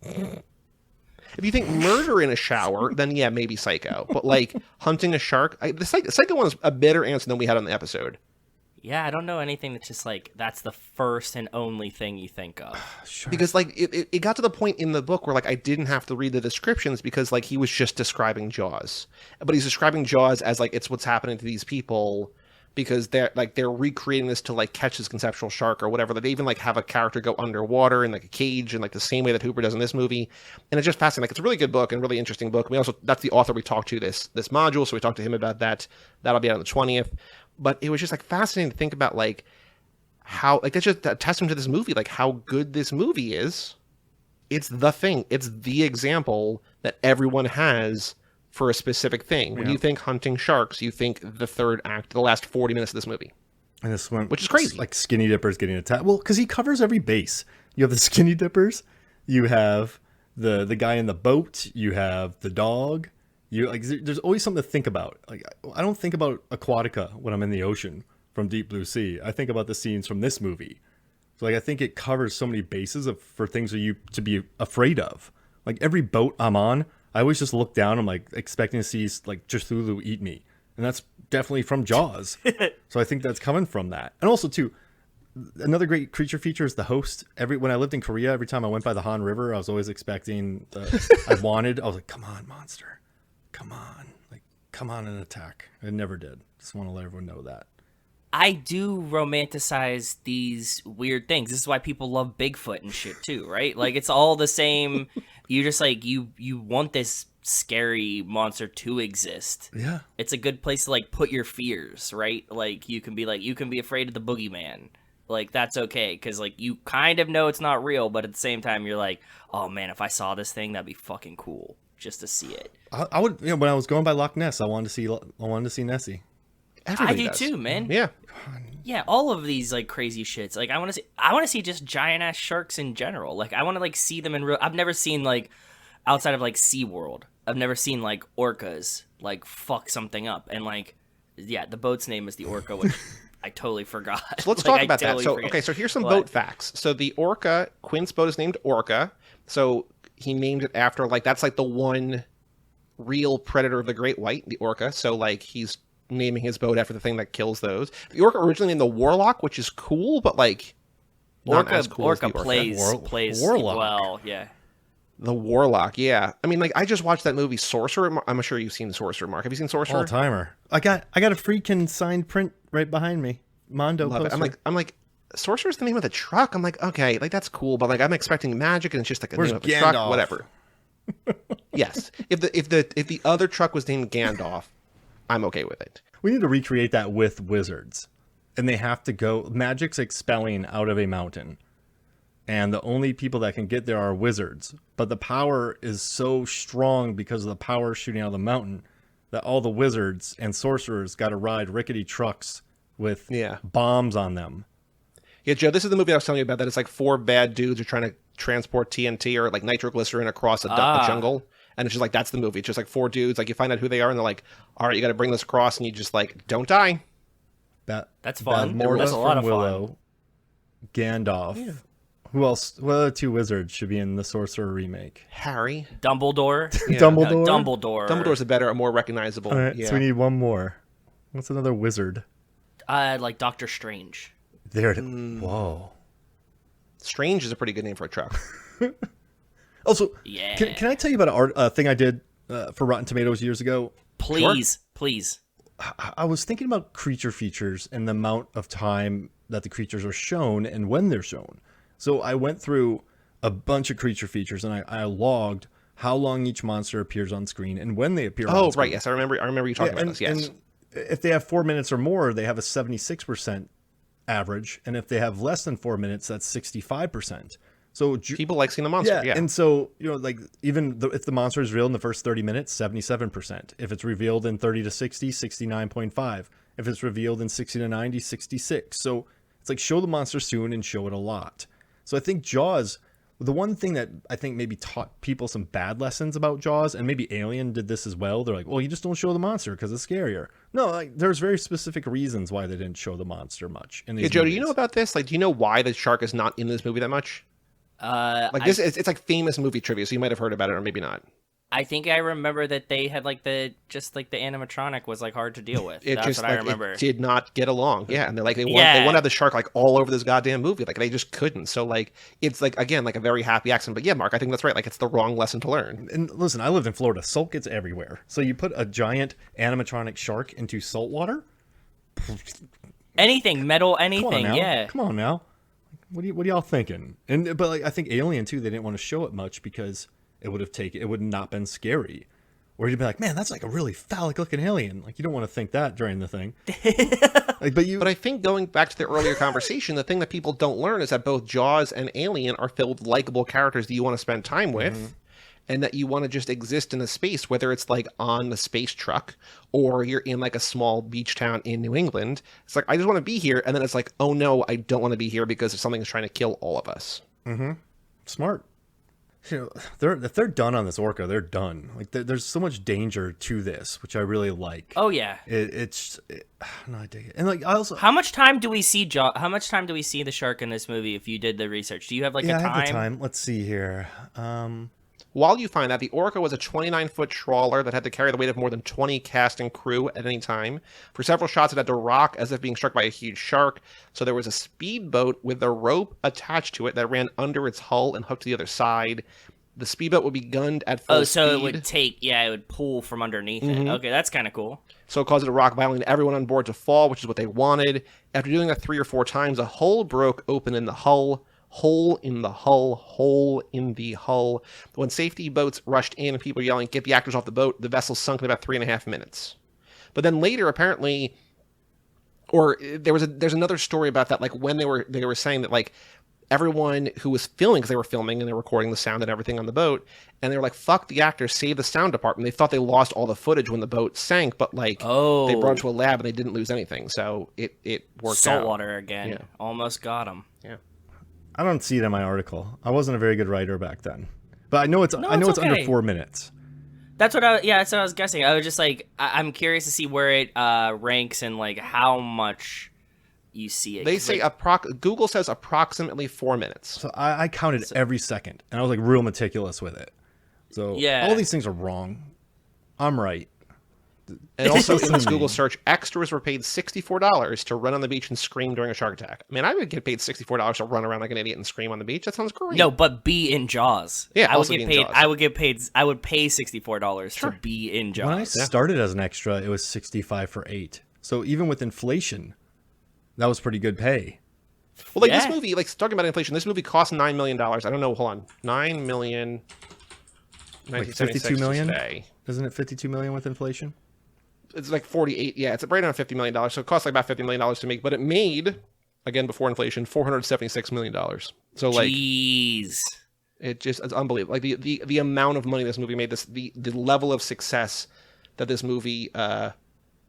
S1: If you think murder in a shower, then yeah, maybe Psycho. But like hunting a shark, the Psycho one is a better answer than we had on the episode.
S2: Yeah, I don't know anything that's just like that's the first and only thing you think of.
S3: Sure.
S1: Because like it got to the point in the book where like I didn't have to read the descriptions because like he was just describing Jaws, but he's describing Jaws as like it's what's happening to these people because they're recreating this to like catch this conceptual shark or whatever. That they even like have a character go underwater in like a cage in like the same way that Hooper does in this movie, and it's just fascinating. Like it's a really good book and really interesting book. We also, that's the author we talked to this module, so we talked to him about that. That'll be out on the 20th. But it was just like fascinating to think about like how like that's just a testament to this movie, like how good this movie is. It's the thing. It's the example that everyone has for a specific thing. When you think hunting sharks, you think the third act, the last 40 minutes of this movie.
S3: And this one,
S1: which is crazy.
S3: Like Skinny Dippers getting attacked. Well, because he covers every base. You have the Skinny Dippers. You have the guy in the boat. You have the dog. You like. There's always something to think about. Like I don't think about Aquatica when I'm in the ocean from Deep Blue Sea. I think about the scenes from this movie. So like I think it covers so many bases for things for you to be afraid of. Like every boat I'm on, I always just look down. I'm like expecting to see like Cthulhu eat me, and that's definitely from Jaws. So I think that's coming from that. And also too, another great creature feature is the host. When I lived in Korea, every time I went by the Han River, I was always expecting. I was like, come on, monster, come on, like come on and attack. It never did. Just want to let everyone know that.
S2: I do romanticize these weird things. This is why people love Bigfoot and shit too, right? Like it's all the same. You just like you want this scary monster to exist.
S3: Yeah.
S2: It's a good place to like put your fears, right? Like you can be afraid of the boogeyman. Like that's okay cuz like you kind of know it's not real, but at the same time you're like, "Oh man, if I saw this thing, that'd be fucking cool just to see it."
S3: I would, when I was going by Loch Ness, I wanted to see Nessie.
S1: Everybody
S2: I do
S1: does.
S2: too, man.
S1: Yeah.
S2: Yeah, all of these like crazy shits. Like I want to see just giant ass sharks in general. Like I want to like see them in real. I've never seen like outside of like SeaWorld. I've never seen like orcas like fuck something up. And like yeah, the boat's name is the Orca, which I totally forgot.
S1: So let's
S2: Like,
S1: talk about that. So okay, so here's some boat facts. So the Orca, Quint's boat is named Orca. So he named it after like that's like the one real predator of the Great White, the Orca. So like he's naming his boat after the thing that kills those. The Orca originally named the Warlock, which is cool, but like not as cool as the Orca.
S2: plays
S3: Warlock.
S2: well, yeah.
S1: The Warlock, yeah. I mean, like I just watched that movie Sorcerer. I'm sure you've seen Sorcerer, Mark. Have you seen Sorcerer?
S3: All timer. I got a freaking signed print right behind me. Mondo
S1: Love
S3: poster.
S1: it. I'm like, Sorcerer's the name of the truck. I'm like, okay, like that's cool, but like I'm expecting magic, and it's just like a
S3: Where's
S1: name of a
S3: Gandalf?
S1: truck, whatever. Yes, if the other truck was named Gandalf, I'm okay with it.
S3: We need to recreate that with wizards. And they have to go... Magic's expelling out of a mountain. And the only people that can get there are wizards. But the power is so strong because of the power shooting out of the mountain that all the wizards and sorcerers got to ride rickety trucks with bombs on them.
S1: Yeah, Joe, this is the movie I was telling you about, that it's like 4 bad dudes are trying to transport TNT or like nitroglycerin across a jungle. And it's just like, that's the movie. It's just like 4 dudes. Like you find out who they are and they're like, all right, you got to bring this across. And you just like, don't die.
S2: That's fun.
S3: Mortis
S2: That's a lot of
S3: from Willow,
S2: fun.
S3: Gandalf. Yeah. Who else? What other 2 wizards should be in the Sorcerer remake?
S1: Harry.
S2: Dumbledore.
S1: Yeah.
S3: Dumbledore.
S1: Dumbledore's a more recognizable.
S3: All right,
S1: yeah.
S3: so we need one more. What's another wizard?
S2: Like Doctor Strange.
S3: There it is. Whoa.
S1: Strange is a pretty good name for a truck.
S3: Also,
S2: Yeah.
S3: can I tell you about a thing I did for Rotten Tomatoes years ago?
S2: Please.
S3: I was thinking about creature features and the amount of time that the creatures are shown and when they're shown. So I went through a bunch of creature features and I logged how long each monster appears on screen and when they appear on screen.
S1: Oh, right. Yes, I remember you talking about this. Yes.
S3: And if they have 4 minutes or more, they have a 76% average. And if they have less than 4 minutes, that's 65%. So
S1: people like seeing the monster. Yeah.
S3: And so, like even if the monster is revealed in the first 30 minutes, 77%. If it's revealed in 30 to 60, 69.5. If it's revealed in 60 to 90, 66. So it's like show the monster soon and show it a lot. So I think Jaws, the one thing that I think maybe taught people some bad lessons about Jaws, and maybe Alien did this as well. They're like, well, you just don't show the monster because it's scarier. No, like there's very specific reasons why they didn't show the monster much in these
S1: Joe,
S3: movies.
S1: do you know about this? Like, do you know why the shark is not in this movie that much? It's like famous movie trivia, so you might have heard about it or maybe not.
S2: I think I remember that they had like the animatronic was like hard to deal with. That's what I remember.
S1: It did not get along. Yeah, and they want to have the shark like all over this goddamn movie. Like they just couldn't. So like it's like again like a very happy accident. But yeah, Mark, I think that's right. Like it's the wrong lesson to learn.
S3: And listen, I lived in Florida. Salt gets everywhere. So you put a giant animatronic shark into salt water.
S2: Anything, metal, anything.
S3: Come on now. What are y'all thinking? But like I think Alien too, they didn't want to show it much because it would not been scary. Or you'd be like, man, that's like a really phallic looking alien. Like you don't want to think that during the thing. But
S1: I think going back to the earlier conversation, the thing that people don't learn is that both Jaws and Alien are filled with likable characters that you want to spend time with. And that you want to just exist in a space, whether it's like on the space truck or you're in like a small beach town in New England. It's like, I just want to be here. And then it's like, oh no, I don't want to be here because something is trying to kill all of us.
S3: Smart. If they're done on this Orca, they're done. Like there's so much danger to this, which I really like.
S2: Oh yeah.
S3: No, I dig it. And like I also,
S2: how much time do we see How much time do we see the shark in this movie? If you did the research, do you have like a time?
S3: I have the time. Let's see here.
S1: While you find that, the Orca was a 29-foot trawler that had to carry the weight of more than 20 cast and crew at any time. For several shots, it had to rock as if being struck by a huge shark. So there was a speedboat with a rope attached to it that ran under its hull and hooked to the other side. The speedboat would be gunned at full speed.
S2: It would it would pull from underneath it. Okay, that's kind of cool.
S1: So it caused it to rock violently, everyone on board to fall, which is what they wanted. After doing that 3 or 4 times, a hole broke open in the hull. Hole in the hull, hole in the hull. When safety boats rushed in and people yelling, "Get the actors off the boat," the vessel sunk in about 3.5 minutes. But then later, apparently, or there's another story about that, like when they were saying that like everyone who was filming, because they were filming and they were recording the sound and everything on the boat, and they were like, "Fuck the actors, save the sound department." They thought they lost all the footage when the boat sank, but like they brought it to a lab and they didn't lose anything, so it worked out.
S2: Saltwater again,
S1: Yeah.
S2: Almost got him.
S1: Yeah.
S3: I don't see it in my article. I wasn't a very good writer back then, but I know it's it's
S2: okay.
S3: under 4 minutes.
S2: That's what I was guessing. I was just like, I'm curious to see where it ranks and like how much you see it.
S1: They say Google says approximately 4 minutes.
S3: So I counted every second, and I was like real meticulous with it. So
S2: Yeah.
S3: all these things are wrong. I'm right.
S1: And also in this Google search, extras were paid $64 to run on the beach and scream during a shark attack. I mean, I would get paid $64 to run around like an idiot and scream on the beach. That sounds great.
S2: No, but be in Jaws.
S1: Yeah,
S2: I would
S1: also
S2: get
S1: be in
S2: paid.
S1: Jaws.
S2: I would pay $64 to be in Jaws.
S3: When I started as an extra, it was 65 for 8. So even with inflation, that was pretty good pay.
S1: Well, like
S2: Yeah.
S1: this movie, like talking about inflation, this movie cost $9 million. I don't know. Hold on. $9 million.
S3: Like
S1: 1976
S3: 52 million?
S1: today.
S3: Isn't it 52 million with inflation?
S1: It's like 48. Yeah, it's right around $50 million. So it cost like about $50 million to make, but it made, again, before inflation, $476 million. So like,
S2: Jeez.
S1: it's unbelievable. Like the amount of money this movie made, the level of success that this movie,
S3: And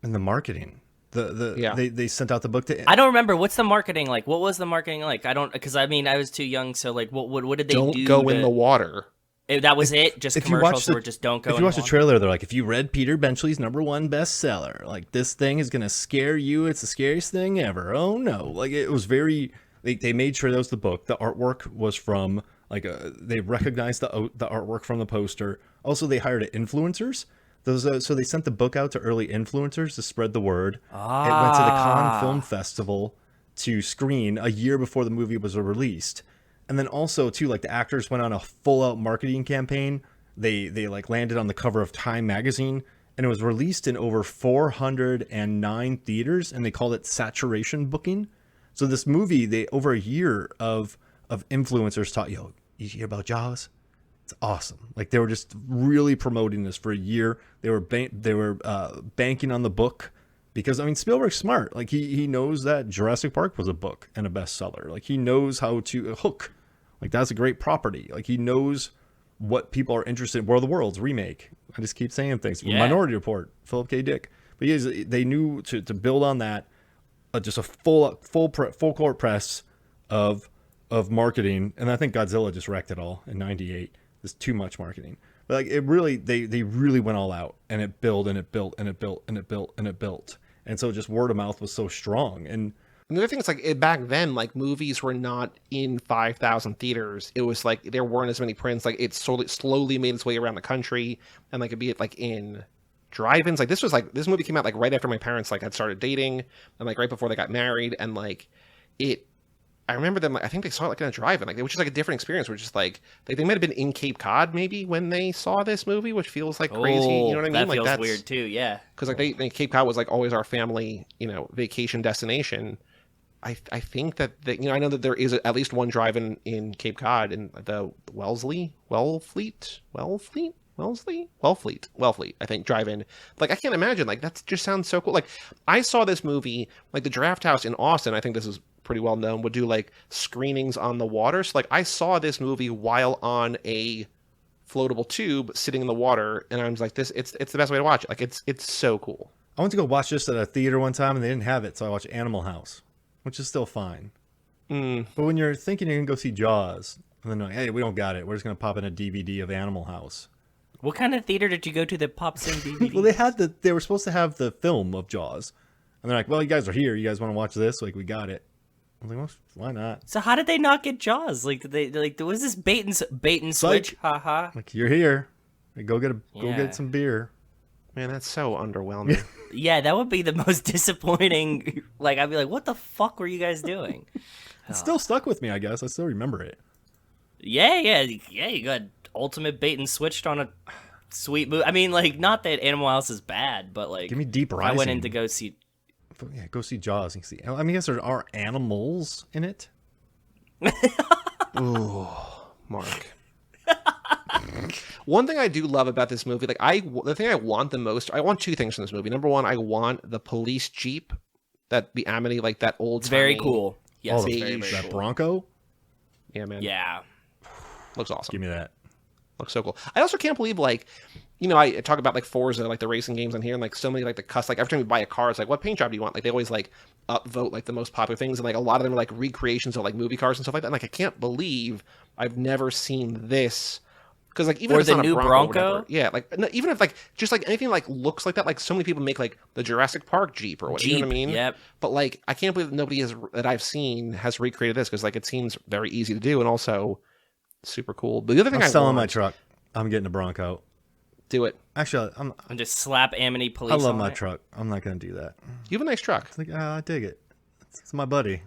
S3: the marketing.
S1: Yeah.
S3: They sent out the book to.
S2: I don't remember. What's the marketing like? What was the marketing like? I don't, because I mean, I was too young. So like, what did they do?
S1: don't go in the water.
S2: That was it. Just
S3: If you watch
S2: commercials were just don't go.
S3: If you watch the trailer, they're like, if you read Peter Benchley's #1 bestseller, like this thing is gonna scare you. It's the scariest thing ever. Oh no! Like it was very. They made sure that was the book. The artwork was from like they recognized the artwork from the poster. Also, they hired influencers. So they sent the book out to early influencers to spread the word. It went to the Cannes Film Festival to screen a year before the movie was released. And then also too, like the actors went on a full out marketing campaign. They like landed on the cover of Time magazine, and it was released in over 409 theaters, and they called it saturation booking. So this movie, they over a year of influencers taught, you hear about Jaws? It's awesome. Like they were just really promoting this for a year. They were banking on the book. Because, I mean, Spielberg's smart. Like, he knows that Jurassic Park was a book and a bestseller. Like, he knows how to hook. Like, that's a great property. Like, he knows what people are interested in. War of the Worlds remake. I just keep saying things.
S2: Yeah.
S3: Minority Report, Philip K. Dick. But they knew to build on that, just a full court press of marketing. And I think Godzilla just wrecked it all in 98. There's too much marketing. But, like, it really, they really went all out. And it built, and it built, and it built, and it built, and it built. And so just word of mouth was so strong. And
S1: the other thing is, like, back then, like, movies were not in 5,000 theaters. It was like there weren't as many prints. Like, it slowly made its way around the country, and like, it'd be like in drive-ins. Like, this movie came out like right after my parents like had started dating, and like right before they got married, and like it. I remember them. I think they saw it like in a drive-in, like, which is like a different experience. Which is like they might have been in Cape Cod maybe when they saw this movie, which feels like crazy. You know what I mean?
S2: That
S1: Like
S2: feels
S1: that's
S2: weird too. Yeah.
S1: Because like Cape Cod was like always our family, vacation destination. I think that I know that there is at least one drive-in in Cape Cod, in the Wellfleet, I think, drive-in. Like, I can't imagine, like, that just sounds so cool. Like, I saw this movie, like the Draft House in Austin, I think this is pretty well known, would do like screenings on the water. So like I saw this movie while on a floatable tube sitting in the water, and I was like, it's the best way to watch it. Like it's so cool.
S3: I went to go watch this at a theater one time, and they didn't have it, so I watched Animal House, which is still fine. But when you're thinking you're going to go see Jaws, and then they're like, hey, we don't got it. We're just going to pop in a DVD of Animal House.
S2: What kind of theater did you go to that pops in DVD?
S3: Well, they were supposed to have the film of Jaws. And they're like, well, you guys are here. You guys want to watch this? Like, we got it. I was like, well, why not?
S2: So how did they not get Jaws? Like, did they was this bait and switch? Haha.
S3: Like, you're here. Go get
S2: Yeah.
S3: get some beer.
S1: Man, that's so underwhelming.
S2: Yeah, that would be the most disappointing. Like, I'd be like, what the fuck were you guys doing?
S3: It still stuck with me, I guess. I still remember it.
S2: Yeah. You got ultimate bait and switched on a sweet movie. I mean, like, not that Animal House is bad, but like,
S3: Give me Deep Rising.
S2: I went in to go see.
S3: Yeah, go see Jaws. You can see. I mean, I guess there are animals in it.
S1: Ooh, Mark. One thing I do love about this movie, like the thing I want the most, I want two things from this movie. Number one, I want the police jeep, the Amity, like that old.
S2: It's very cool. Yes,
S3: it's
S2: very, very
S3: that
S2: cool.
S3: Bronco.
S1: Yeah, man.
S2: Yeah.
S1: Looks awesome.
S3: Give me that.
S1: Looks so cool. I also can't believe, like, you know, I talk about like Forza, like the racing games on here, and like so many like the like every time you buy a car, it's like, what paint job do you want? Like they always like upvote like the most popular things, and like a lot of them are like recreations of like movie cars and stuff like that. And like I can't believe I've never seen this. Because like even
S2: or
S1: if it's
S2: the
S1: not
S2: new
S1: a
S2: Bronco,
S1: whatever, yeah, like no, even if like just like anything like looks like that, like so many people make like the Jurassic Park Jeep or whatever. You know what I mean?
S2: Yep.
S1: But like I can't believe that nobody has that I've seen has recreated this because like it seems very easy to do and also super cool. But the other thing
S3: I'm selling my
S1: want,
S3: truck. I'm getting a Bronco.
S1: do it.
S3: Actually,
S2: and just slap Amity Police.
S3: I love
S2: on
S3: my
S2: it.
S3: truck. I'm not gonna do that.
S1: You have a nice truck.
S3: It's like I dig it. It's my buddy.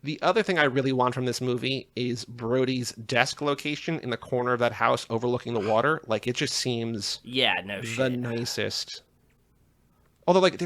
S1: The other thing I really want from this movie is Brody's desk location in the corner of that house overlooking the water. Like, it just seems
S2: Yeah, no
S1: the
S2: shit.
S1: nicest. Although, like,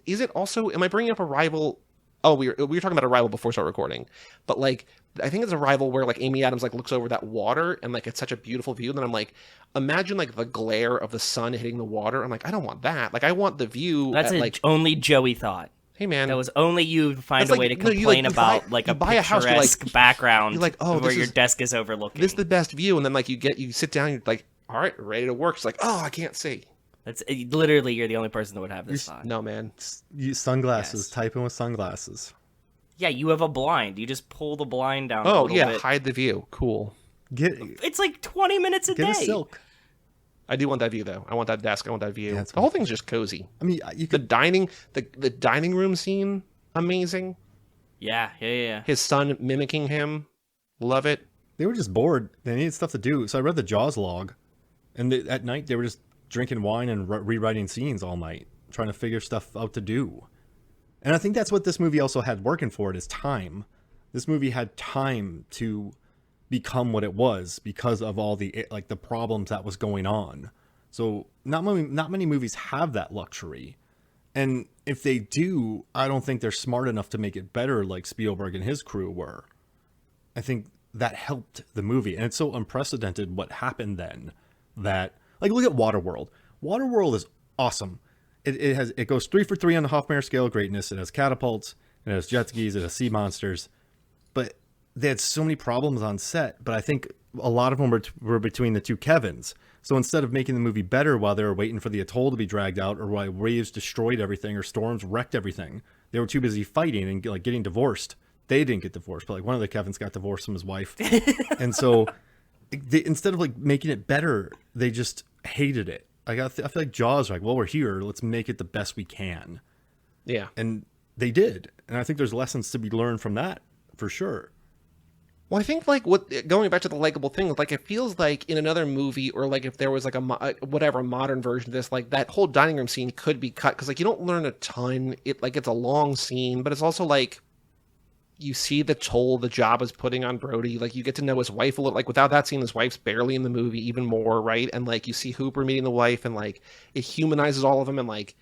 S1: is it also, am I bringing up Arrival? Oh, we were talking about Arrival before we start recording. But, like, I think it's Arrival where, like, Amy Adams, like, looks over that water and, like, it's such a beautiful view. And then I'm like, imagine, like, the glare of the sun hitting the water. I'm like, I don't want that. Like, I want the view.
S2: That's
S1: like,
S2: only Joey thought.
S1: hey, man.
S2: That was only you find
S1: That's
S2: a
S1: like-
S2: way to
S1: no, you,
S2: complain
S1: like, you
S2: about
S1: buy-
S2: like
S1: you
S2: a
S1: buy a house, you're like-
S2: picturesque background
S1: you're like, oh,
S2: where
S1: this
S2: your
S1: is-
S2: desk is overlooking.
S1: This is the best view. And then, like, you sit down, you're like, all right, ready to work. It's like, oh, I can't see.
S2: That's literally you're the only person that would have this thought.
S1: No, man.
S3: Use sunglasses.
S2: Yes.
S3: Typing with sunglasses.
S2: Yeah, you have a blind. You just pull the blind down. a
S1: Oh,
S2: little
S1: yeah,
S2: bit.
S1: hide the view. Cool.
S3: Get
S2: It's like 20 minutes a
S3: get
S2: day.
S3: a silk.
S1: I do want that view, though. I want that desk. I want that view.
S3: Yeah, it's
S1: the whole thing's just cozy.
S3: I mean, you
S1: The
S3: could.
S1: the dining room scene, amazing.
S2: Yeah.
S1: His son mimicking him, love it.
S3: They were just bored. They needed stuff to do. So I read the Jaws log, and at night they were just drinking wine and rewriting scenes all night, trying to figure stuff out to do. And I think that's what this movie also had working for it is time. This movie had time to become what it was because of all the like the problems that was going on. So not many movies have that luxury. And if they do, I don't think they're smart enough to make it better like Spielberg and his crew were. I think that helped the movie. And it's so unprecedented what happened then that, like, look at Waterworld. Waterworld is awesome. It goes 3 for 3 on the Hofmeyer scale of greatness. It has catapults, it has jet skis, it has sea monsters. But they had so many problems on set, but I think a lot of them were between the two Kevins. So instead of making the movie better while they were waiting for the atoll to be dragged out, or while waves destroyed everything, or storms wrecked everything, they were too busy fighting and like getting divorced. They didn't get divorced, but like one of the Kevins got divorced from his wife, and so instead of like making it better, they just hated it. Like I feel like Jaws, like, well, we're here, let's make it the best we can,
S1: Yeah.
S3: and they did. And I think there's lessons to be learned from that for sure.
S1: Well, I think like going back to the likable thing, like it feels like in another movie or like if there was like a modern version of this, like that whole dining room scene could be cut because like you don't learn a ton. It's a long scene, but it's also like you see the toll the job is putting on Brody. Like you get to know his wife a little. Like without that scene, his wife's barely in the movie even more, right? And like you see Hooper meeting the wife, and like it humanizes all of them, and like.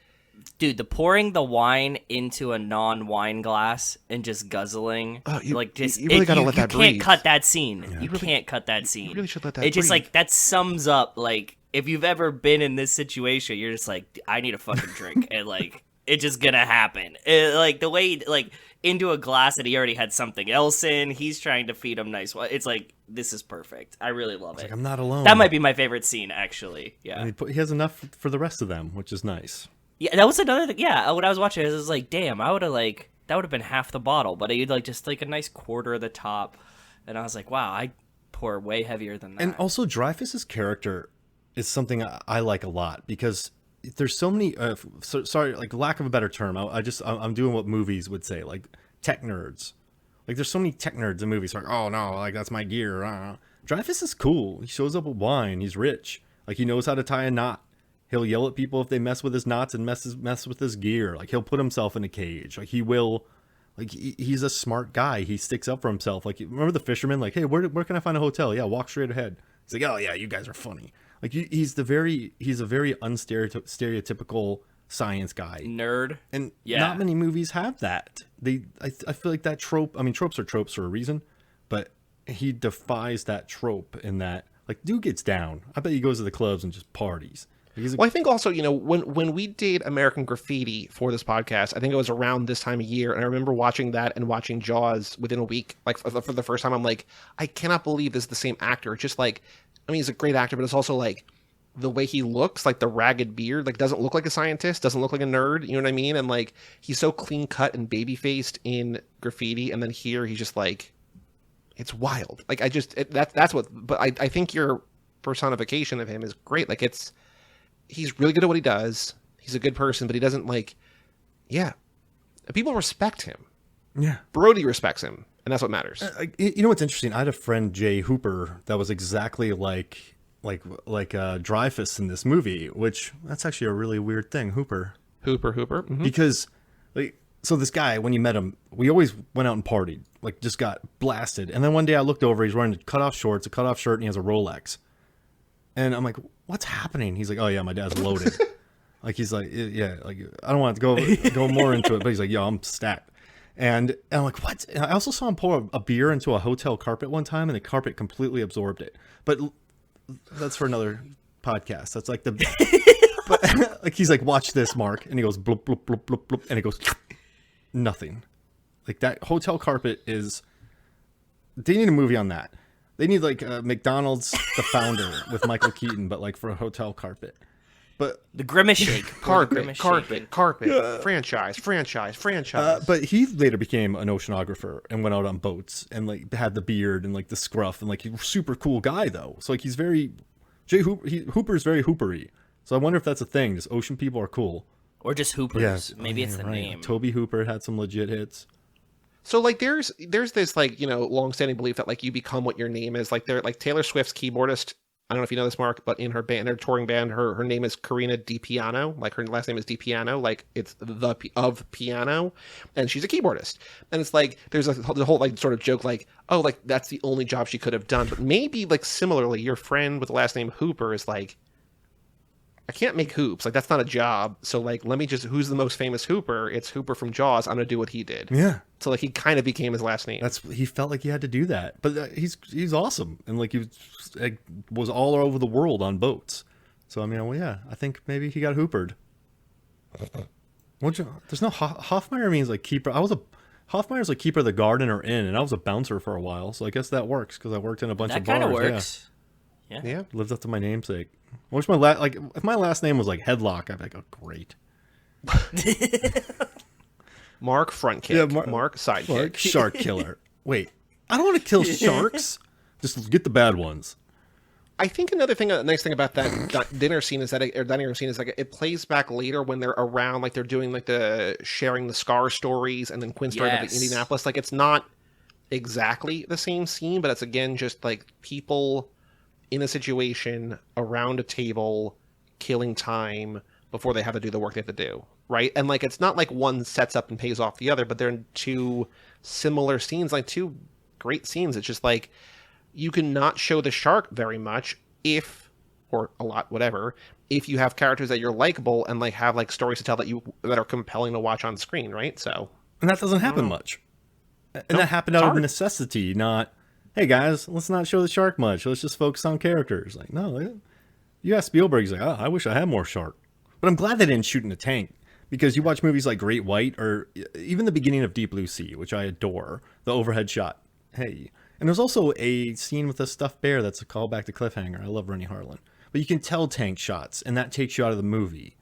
S2: Dude, the pouring the wine into a non-wine glass and just guzzling,
S1: you
S2: really
S1: gotta let that
S2: you
S1: breathe.
S2: can't cut that scene.
S3: Yeah.
S2: You can't cut that scene.
S1: You really should let that
S2: It just
S1: breathe.
S2: like that sums up like if you've ever been in this situation, you're just like, I need a fucking drink, and like it's just gonna happen. Like the way like into a glass that he already had something else in. He's trying to feed him nice. It's like this is perfect. I really love it.
S3: Like, I'm not alone.
S2: That might be my favorite scene, actually. Yeah.
S3: And he has enough for the rest of them, which is nice.
S2: Yeah, that was another thing. Yeah, when I was watching it, I was like, damn, I would have like that would have been half the bottle, but you'd like just like a nice quarter of the top, and I was like, wow, I pour way heavier than that.
S3: And also, Dreyfuss's character is something I like a lot because there's so many. Sorry, like lack of a better term, I'm doing what movies would say, like tech nerds Like there's so many tech nerds in movies like, oh no, like that's my gear. Dreyfuss is cool. He shows up with wine. He's rich. Like he knows how to tie a knot. He'll yell at people if they mess with his knots and mess with his gear. Like he'll put himself in a cage. Like he will. Like he's a smart guy. He sticks up for himself. Like remember the fisherman? Like, hey, where can I find a hotel? Yeah, walk straight ahead. He's like, oh yeah, you guys are funny. Like he's a very unstereotypical science guy,
S2: nerd,
S3: and not many movies have that. I feel like that trope. I mean, tropes are tropes for a reason, but he defies that trope in that like dude gets down. I bet he goes to the clubs and just parties.
S1: Well, I think also, you know, when we did American Graffiti for this podcast, I think it was around this time of year, and I remember watching that and watching Jaws within a week, like for the first time. I'm like, I cannot believe this is the same actor. Just like, I mean, he's a great actor, but it's also like the way he looks, like the ragged beard, like doesn't look like a scientist, doesn't look like a nerd, you know what I mean? And like he's so clean cut and baby faced in Graffiti, and then here he's just like, it's wild. Like that's what. But I think your personification of him is great. Like he's really good at what he does. He's a good person, but he doesn't people respect him.
S3: Yeah.
S1: Brody respects him, and that's what matters.
S3: You know what's interesting? I had a friend, Jay Hooper, that was exactly like Dreyfuss in this movie, which that's actually a really weird thing. Hooper.
S1: Mm-hmm.
S3: Because so this guy, when you met him, we always went out and partied, like just got blasted. And then one day I looked over, he's wearing cut off shorts, a cut off shirt, and he has a Rolex. And I'm like, what's happening? He's like, oh yeah, my dad's loaded. Like he's like, yeah, like I don't want to go more into it, but he's like, yo, I'm stacked. And I'm like, what? And I also saw him pour a beer into a hotel carpet one time, and the carpet completely absorbed it. But that's for another podcast. That's like but like he's like, watch this, Mark, and he goes bloop bloop bloop bloop bloop, and it goes nothing. Like that hotel carpet is. They need a movie on that. They need like McDonald's, The Founder with Michael Keaton, but like for a hotel carpet. But
S2: the Grimace Shake,
S1: carpet, franchise.
S3: But he later became an oceanographer and went out on boats and like had the beard and like the scruff and like he's a super cool guy though. So like he's very Hooper's very hoopery. So I wonder if that's a thing. Just ocean people are cool,
S2: or just Hoopers.
S3: Yes.
S2: Maybe it's the name.
S3: Toby Hooper had some legit hits.
S1: So like there's this like, you know, long-standing belief that like you become what your name is. Like Taylor Swift's keyboardist, I don't know if you know this, Mark, but in her band, her touring band, her name is Karina DiPiano. Like her last name is DiPiano, like it's of piano, and she's a keyboardist. And it's like there's the whole like sort of joke like, oh, like that's the only job she could have done. But maybe like similarly, your friend with the last name Hooper is like, I can't make hoops. Like that's not a job. So like, let me just, who's the most famous Hooper? It's Hooper from Jaws. I'm gonna do what he did.
S3: Yeah.
S1: So like he kind of became his last name.
S3: He felt like he had to do that, but he's awesome, and like he was all over the world on boats. So I mean, well, yeah, I think maybe he got hoopered. There's no Hofmeyer means like keeper. Hofmeyer's like keeper of the garden or inn, and I was a bouncer for a while, so I guess that works because I worked in a bunch of bars. That kind of
S2: works.
S3: Yeah, lived up to my namesake. What's my like? If my last name was like Headlock, I'd be like, oh great.
S1: Mark front kick. Yeah, Mark side kick.
S3: Shark killer. Wait, I don't want to kill sharks. Just get the bad ones.
S1: I think another thing, a nice thing about that dinner scene is that, or dining room scene is like it plays back later when they're around, like they're doing like the sharing the scar stories, and then Quinn started like Indianapolis. Like it's not exactly the same scene, but it's again just like people in a situation around a table killing time before they have to do the work they have to do, right? And like it's not like one sets up and pays off the other, but they're in two similar scenes, like two great scenes. It's just like you can not show the shark very much or a lot, whatever, if you have characters that you're likable and like have like stories to tell that are compelling to watch on screen, right? So, and
S3: that doesn't happen much. And that happened out of necessity, not, hey guys, let's not show the shark much. Let's just focus on characters. Like, no, you ask Spielberg, he's like, oh, I wish I had more shark. But I'm glad they didn't shoot in a tank, because you watch movies like Great White or even the beginning of Deep Blue Sea, which I adore, the overhead shot. Hey. And there's also a scene with a stuffed bear that's a callback to Cliffhanger. I love Rennie Harlan. But you can tell tank shots, and that takes you out of the movie.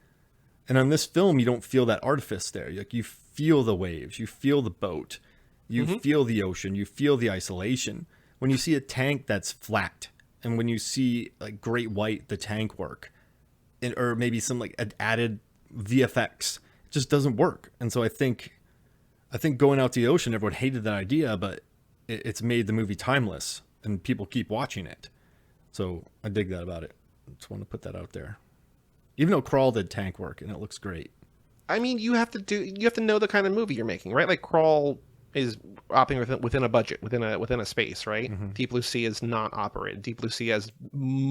S3: And on this film, you don't feel that artifice there. Like, you feel the waves, you feel the boat, you feel the ocean, you feel the isolation. When you see a tank that's flat, and when you see like Great White, the tank work, or maybe some like added VFX, it just doesn't work. And so I think I think going out to the ocean, everyone hated that idea, but it's made the movie timeless, and people keep watching it. So I dig that about it. I just want to put that out there. Even though Crawl did tank work, and it looks great.
S1: I mean, you have to know the kind of movie you're making, right? Like Crawl is operating within a budget, within a space, right?
S3: Mm-hmm.
S1: Deep Blue Sea is not operated. Deep Blue Sea has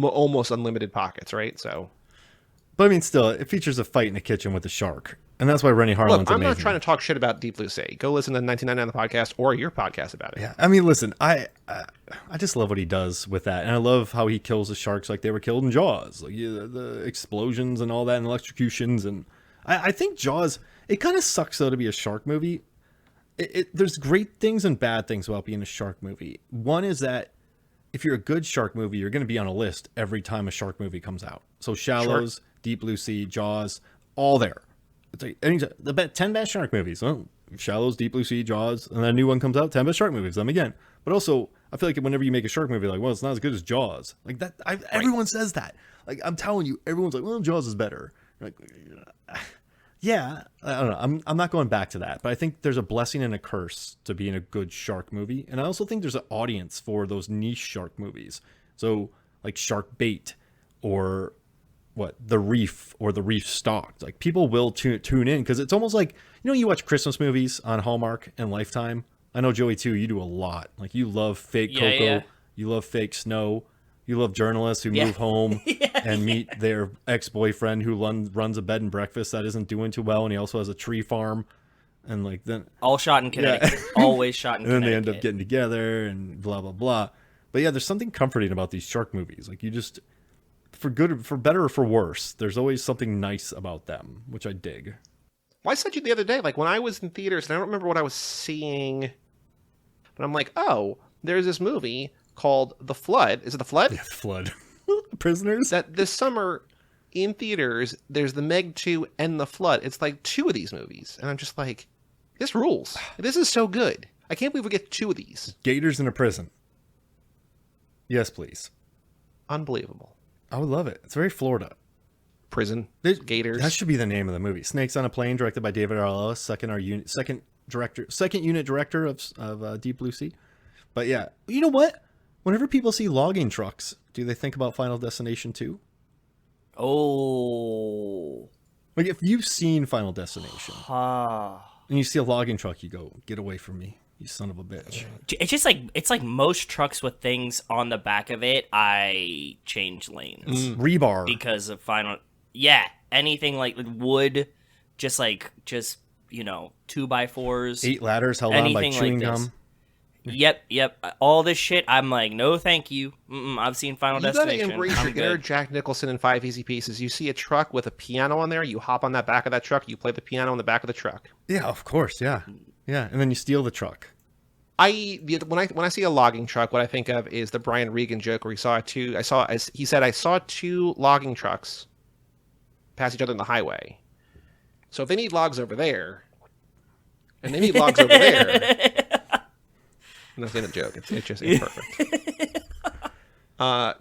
S1: almost unlimited pockets, right? So,
S3: But I mean, still, it features a fight in the kitchen with a shark, and that's why Rennie Harlan's
S1: look, I'm
S3: amazing.
S1: not trying to talk shit about Deep Blue Sea. Go listen to 1999 the podcast or your podcast about it.
S3: Yeah, I mean, listen, I just love what he does with that, and I love how he kills the sharks like they were killed in Jaws, like the explosions and all that, and electrocutions, and I think Jaws. It kind of sucks though to be a shark movie. There's great things and bad things about being a shark movie. One is that if you're a good shark movie, you're going to be on a list every time a shark movie comes out. So Shallows, sure. Deep Blue Sea, Jaws, all there. It's like 10 best shark movies. Well, Shallows, Deep Blue Sea, Jaws, and then a new one comes out, 10 best shark movies. Them again. But also, I feel like whenever you make a shark movie, like, well, it's not as good as Jaws. Like that, everyone says that. Like I'm telling you, everyone's like, well, Jaws is better. Like, yeah, I don't know. I'm not going back to that, but I think there's a blessing and a curse to being a good shark movie, and I also think there's an audience for those niche shark movies. So like Shark Bait, or what, The Reef, or The Reef Stalked. Like people will tune in because it's almost like, you watch Christmas movies on Hallmark and Lifetime. I know Joey too. You do a lot. Like you love fake Coco, you love fake snow. You love journalists who move home and meet their ex-boyfriend who runs a bed and breakfast that isn't doing too well, and he also has a tree farm, and like then
S2: all shot in Connecticut, always shot in
S3: and
S2: Connecticut.
S3: then they end up getting together and blah blah blah. But yeah, there's something comforting about these shark movies. Like you just, for better or for worse, there's always something nice about them, which I dig.
S1: Well, I said to you the other day, like when I was in theaters, and I don't remember what I was seeing, but I'm like, oh, there's this movie called The Flood. Is it The Flood?
S3: Yeah, The Flood. Prisoners?
S1: That this summer in theaters, there's The Meg 2 and The Flood. It's like 2 of these movies. And I'm just like, this rules. This is so good. I can't believe we get 2 of these.
S3: Gators in a prison. Yes, please. Unbelievable. I would love it. It's very Florida.
S1: Prison. Gators.
S3: That should be the name of the movie. Snakes on a Plane, directed by David R. Ellis, second unit director of Deep Blue Sea. But yeah, you know what? Whenever people see logging trucks, do they think about Final Destination 2?
S2: Oh.
S3: Like, if you've seen Final Destination, and you see a logging truck, you go, get away from me, you son of a bitch.
S2: It's just like, it's like most trucks with things on the back of it, I change lanes.
S3: Rebar.
S2: Because of Final... Yeah, anything like wood, just 2x4s.
S3: 8 ladders held on by chewing gum.
S2: Yep. All this shit, I'm like, no, thank you. I've seen Final Destination.
S1: You gotta embrace your inner Jack Nicholson in 5 Easy Pieces. You see a truck with a piano on there, you hop on that back of that truck, you play the piano on the back of the truck.
S3: Yeah, of course, yeah. Yeah, and then you steal the truck.
S1: When I see a logging truck, what I think of is the Brian Regan joke where he said I saw 2 logging trucks pass each other in the highway. So if they need logs over there, and they need logs over there... That's the end of the joke. It's just perfect.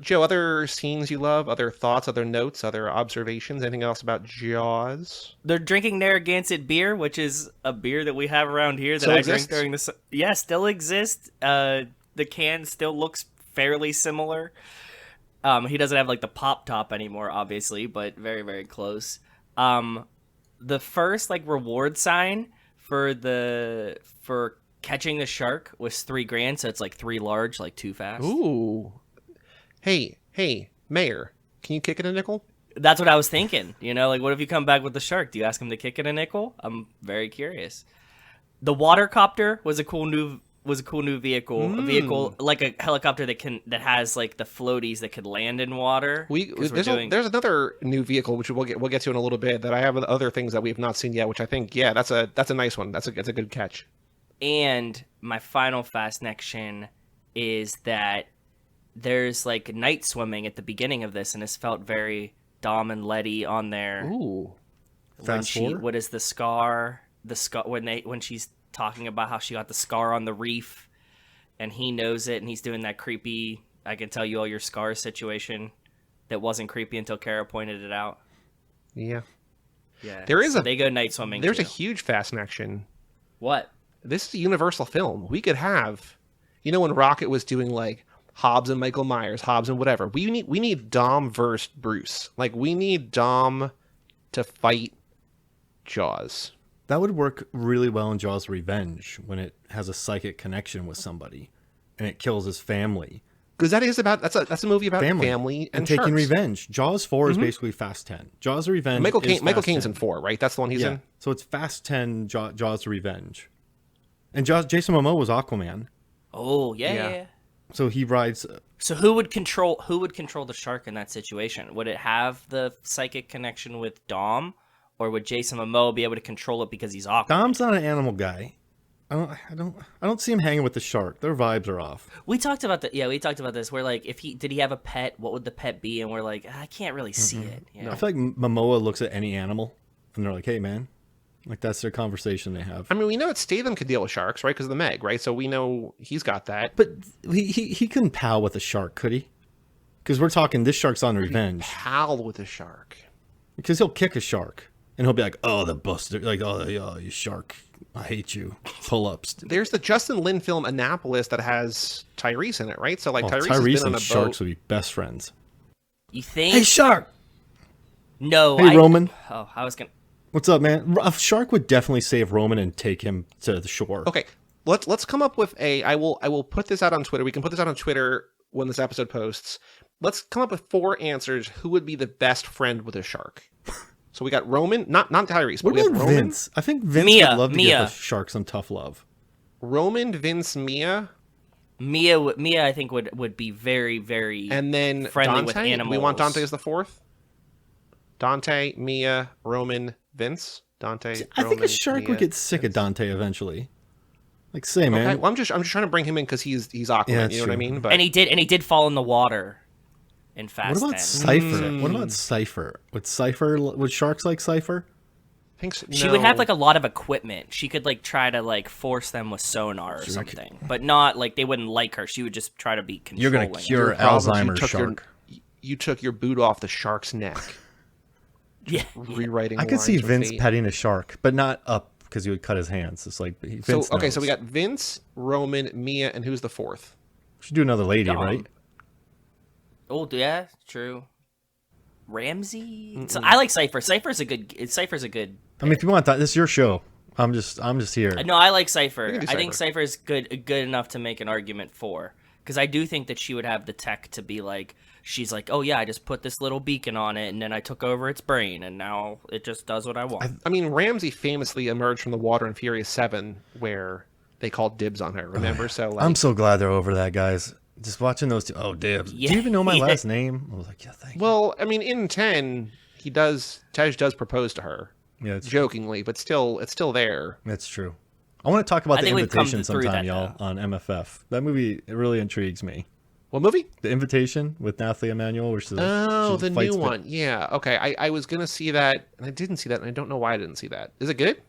S1: Joe, other scenes you love, other thoughts, other notes, other observations, anything else about Jaws?
S2: They're drinking Narragansett beer, which is a beer that we have around here that
S1: still
S2: I
S1: exists?
S2: drink during the... Yeah, still exists. The can still looks fairly similar. He doesn't have like the pop top anymore, obviously, but very, very close. The first like reward sign for catching the shark was $3,000, so it's like 3 large, like Too Fast.
S1: Ooh. Hey, Mayor, can you kick it a nickel?
S2: That's what I was thinking. Like what if you come back with the shark? Do you ask him to kick it a nickel? I'm very curious. The watercopter was a cool new vehicle. A vehicle like a helicopter that has like the floaties that could land in water.
S1: There's another new vehicle which we'll get to in a little bit that I have other things that we have not seen yet, which I think that's a nice one. That's a good catch.
S2: And my final fascination is that there's like night swimming at the beginning of this, and it's felt very Dom and Letty on there.
S1: Ooh.
S2: What is the scar? When she's talking about how she got the scar on the reef, and he knows it, and he's doing that creepy, I can tell you all your scars situation that wasn't creepy until Kara pointed it out.
S1: Yeah.
S2: Yeah.
S1: They go
S2: night swimming.
S1: There's
S2: too.
S1: a huge fascination.
S2: What?
S1: this is a universal film. We could have, when Rocket was doing like Hobbs and Michael Myers, Hobbs and whatever. We need Dom versus Bruce. Like, we need Dom to fight Jaws.
S3: That would work really well in Jaws Revenge when it has a psychic connection with somebody and it kills his family.
S1: Because that's a movie about family and
S3: taking
S1: sharks.
S3: revenge. Jaws 4 is basically Fast 10. Jaws Revenge.
S1: Michael Caine's in 4, right? That's the one he's in.
S3: So it's Fast 10. Jaws Revenge, and Jason Momoa was Aquaman.
S2: Oh yeah.
S3: So he rides.
S2: So who would control the shark in that situation? Would it have the psychic connection with Dom, or would Jason Momoa be able to control it because he's Aquaman?
S3: Dom's not an animal guy. I don't see him hanging with the shark. Their vibes are off.
S2: We talked about that. Yeah, we talked about this. Where like, did he have a pet? What would the pet be? And we're like, I can't really see it. You know?
S3: I feel like Momoa looks at any animal, and they're like, "Hey, man," like that's their conversation they have.
S1: I mean, we know that Statham could deal with sharks, right? Because of the Meg, right? So we know he's got that.
S3: But he couldn't pal with a shark, could he? Because we're talking this shark's on revenge.
S1: Pal with a shark.
S3: Because he'll kick a shark, and he'll be like, "Oh, the buster!" Like, "Oh, you shark." I hate you. Pull-ups.
S1: There's the Justin Lin film Annapolis that has Tyrese in it, right? So like Tyrese
S3: Tyrese
S1: has been on
S3: and
S1: a
S3: sharks
S1: boat.
S3: would be best friends.
S2: You think?
S3: Hey, shark!
S2: No.
S3: Hey, Roman.
S2: Oh, I was gonna.
S3: What's up, man? A shark would definitely save Roman and take him to the shore.
S1: Okay, let's come up with I will put this out on Twitter. We can put this out on Twitter when this episode posts. Let's come up with 4 answers. Who would be the best friend with a shark? So we got Roman, not Tyrese, but
S3: What
S1: we have
S3: about
S1: Roman.
S3: Vince? I think Vince would love to give the shark some tough love.
S1: Roman, Vince, Mia.
S2: Mia, I think would be very, very
S1: And then
S2: friendly
S1: Dante.
S2: with animals.
S1: We want Dante as the 4th. Dante, Mia, Roman, Vince. Dante.
S3: I think a shark
S1: Mia,
S3: would get sick of Dante eventually. Like, say, man.
S1: Okay, well, I'm just trying to bring him in because he's Aquaman.
S3: Yeah,
S1: you know what I mean? But
S2: And he did fall in the water in Fast
S3: What about
S2: 10.
S3: Cypher? What about Cypher? Would sharks like Cypher?
S2: She would have like a lot of equipment. She could like try to like force them with sonar or something, but not like they wouldn't like her. She would just try to be controlling.
S3: You're gonna cure
S1: Your problem is
S3: Alzheimer's shark.
S1: You took your boot off the shark's neck.
S2: Yeah.
S1: Rewriting.
S3: I could see
S1: lines of
S3: Vince
S1: fate.
S3: petting a shark, but not up because he would cut his hands. It's like Vince
S1: So
S3: knows.
S1: we got Vince, Roman, Mia, and who's the 4th?
S3: should do another lady,
S2: Dom.
S3: right?
S2: Oh yeah, true. Ramsey. So I like Cypher. Cypher's a good.
S3: I mean, if you want that, this is your show. I'm just here.
S2: No, I like Cypher.
S1: can do
S2: I think
S1: Cypher.
S2: Cypher's good enough to make an argument for. Because I do think that she would have the tech to be like, she's like, oh yeah, I just put this little beacon on it, and then I took over its brain, and now it just does what I want.
S1: I mean, Ramsey famously emerged from the water in Furious 7, where they called dibs on her. Remember? So like,
S3: I'm so glad they're over that, guys. Just watching those two. Oh, dibs.
S2: Yeah.
S3: Do you even know my last name? I was like, yeah, thank you.
S1: well, I mean, in 10, Tej does propose to her,
S3: Yeah, it's
S1: jokingly, but still, it's still there.
S3: That's true. I want to talk about
S2: I
S3: The
S2: think we've come
S3: Invitation
S2: through
S3: sometime,
S2: that
S3: y'all,
S2: now.
S3: on MFF. That movie, it really intrigues me.
S1: What movie?
S3: The Invitation with Nathalie Emanuel, where she
S1: Oh,
S3: she
S1: the
S3: fights
S1: new one. Yeah. Okay. I was gonna see that, and I didn't see that, and I don't know why I didn't see that. Is it good?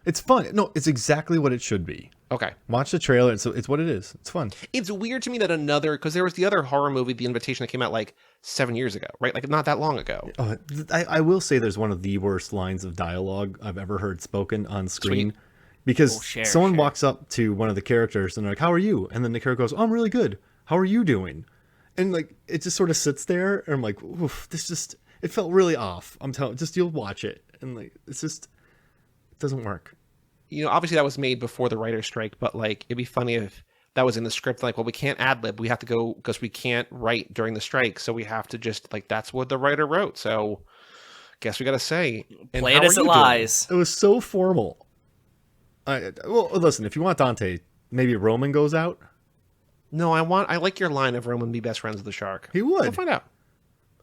S3: It's fun. No, it's exactly what it should be.
S1: Okay.
S3: Watch the trailer. It's what it is. It's fun.
S1: It's weird to me that because there was the other horror movie, The Invitation, that came out like 7 years ago, right? Like not that long ago.
S3: Oh, I will say there's one of the worst lines of dialogue I've ever heard spoken on screen.
S1: Sweet.
S3: Because
S2: share.
S3: walks up to one of the characters and they're like, "How are you?" And then the character goes, "Oh, I'm really good. How are you doing?" And like it just sort of sits there, and I'm like, "Oof, it felt really off." I'm telling, just you'll watch it, and like it doesn't work.
S1: Obviously that was made before the writer's strike, but like it'd be funny if that was in the script. Like, well, we can't ad lib. We have to go because we can't write during the strike, so we have to just like that's what the writer wrote. So, guess we got to say, and
S2: Play
S1: how
S2: it
S1: are
S2: as it
S1: you doing?
S2: lies.
S3: It was so formal. Well, listen, if you want Dante, maybe Roman goes out.
S1: No, I like your line of Roman be best friends with the shark.
S3: He would.
S1: We'll find out.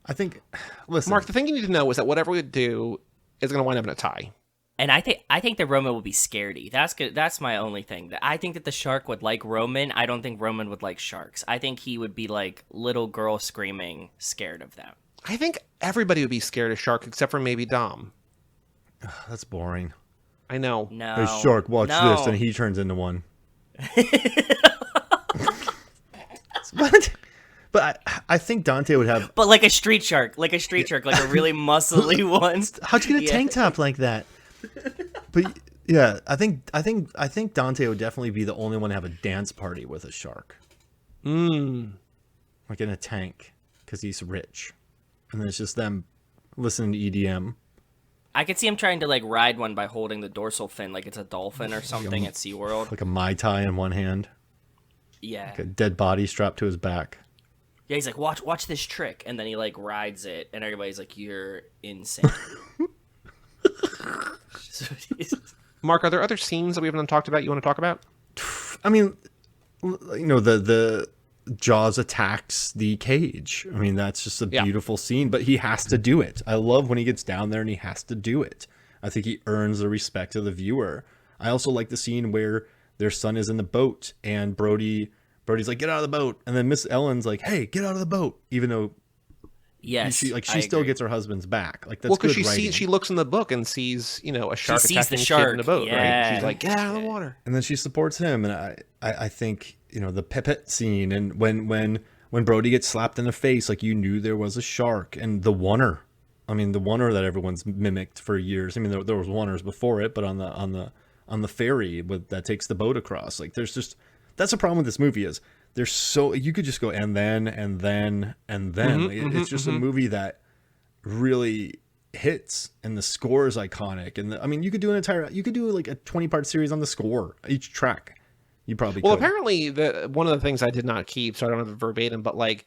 S3: I think. Listen,
S1: Mark, the thing you need to know is that whatever we do is going to wind up in a tie.
S2: And I think that Roman would be scaredy. That's good. That's my only thing. I think that the shark would like Roman. I don't think Roman would like sharks. I think he would be like little girl screaming, scared of them.
S1: I think everybody would be scared of shark except for maybe Dom.
S3: that's boring.
S1: I know.
S2: No.
S3: Hey, shark, watch
S2: No.
S3: this, and he turns into one. What? But I think Dante would have.
S2: But like a street shark, like a really muscly one.
S3: How'd you get a
S2: Yeah.
S3: tank top like that? But Yeah, I think Dante would definitely be the only one to have a dance party with a shark. Like in a tank, because he's rich. And then it's just them listening to EDM.
S2: I could see him trying to like ride one by holding the dorsal fin like it's a dolphin or something at SeaWorld.
S3: Like a Mai Tai in one hand.
S2: Yeah.
S3: Like a dead body strapped to his back.
S2: Yeah, he's like, watch this trick. And then he like rides it. And everybody's like, you're insane.
S1: Mark, are there other scenes that we haven't talked about you want to talk about?
S3: I mean, you know, the Jaws attacks the cage. I mean, that's just a beautiful scene, but he has to do it. I love when he gets down there and he has to do it. I think he earns the respect of the viewer. I also like the scene where their son is in the boat and Brody's like, get out of the boat. And then Miss Ellen's like, hey, get out of the boat. Even though she still gets her husband's back. Like, that's good writing.
S1: She looks in the book and sees, you know, a shark attacking
S2: the
S1: a kid in the boat,
S2: yeah.
S1: right? She's like, get out of the water.
S3: And then she supports him. And I think, you know, the pipette scene and when Brody gets slapped in the face, like, you knew there was a shark. And the oneer. I mean, the oneer that everyone's mimicked for years. I mean, there was oneers before it, but on the ferry that takes the boat across, like, that's a problem with this movie is there's you could just go and then. It's just a movie that really hits, and the score is iconic. And I mean, you could do like a 20-part series on the score, each track. You probably could.
S1: Well, apparently one of the things I did not keep, so I don't have it verbatim, but like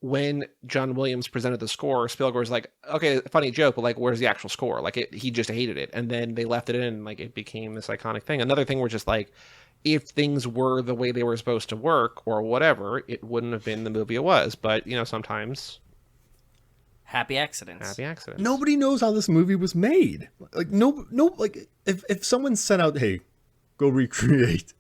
S1: when John Williams presented the score, Spielberg was like, okay, funny joke, but like, where's the actual score? Like, he just hated it. And then they left it in, and like, it became this iconic thing. Another thing were just like, if things were the way they were supposed to work or whatever, it wouldn't have been the movie it was. But, you know, sometimes
S2: happy accidents.
S3: Nobody knows how this movie was made. Like, no, like, if someone sent out, hey, go recreate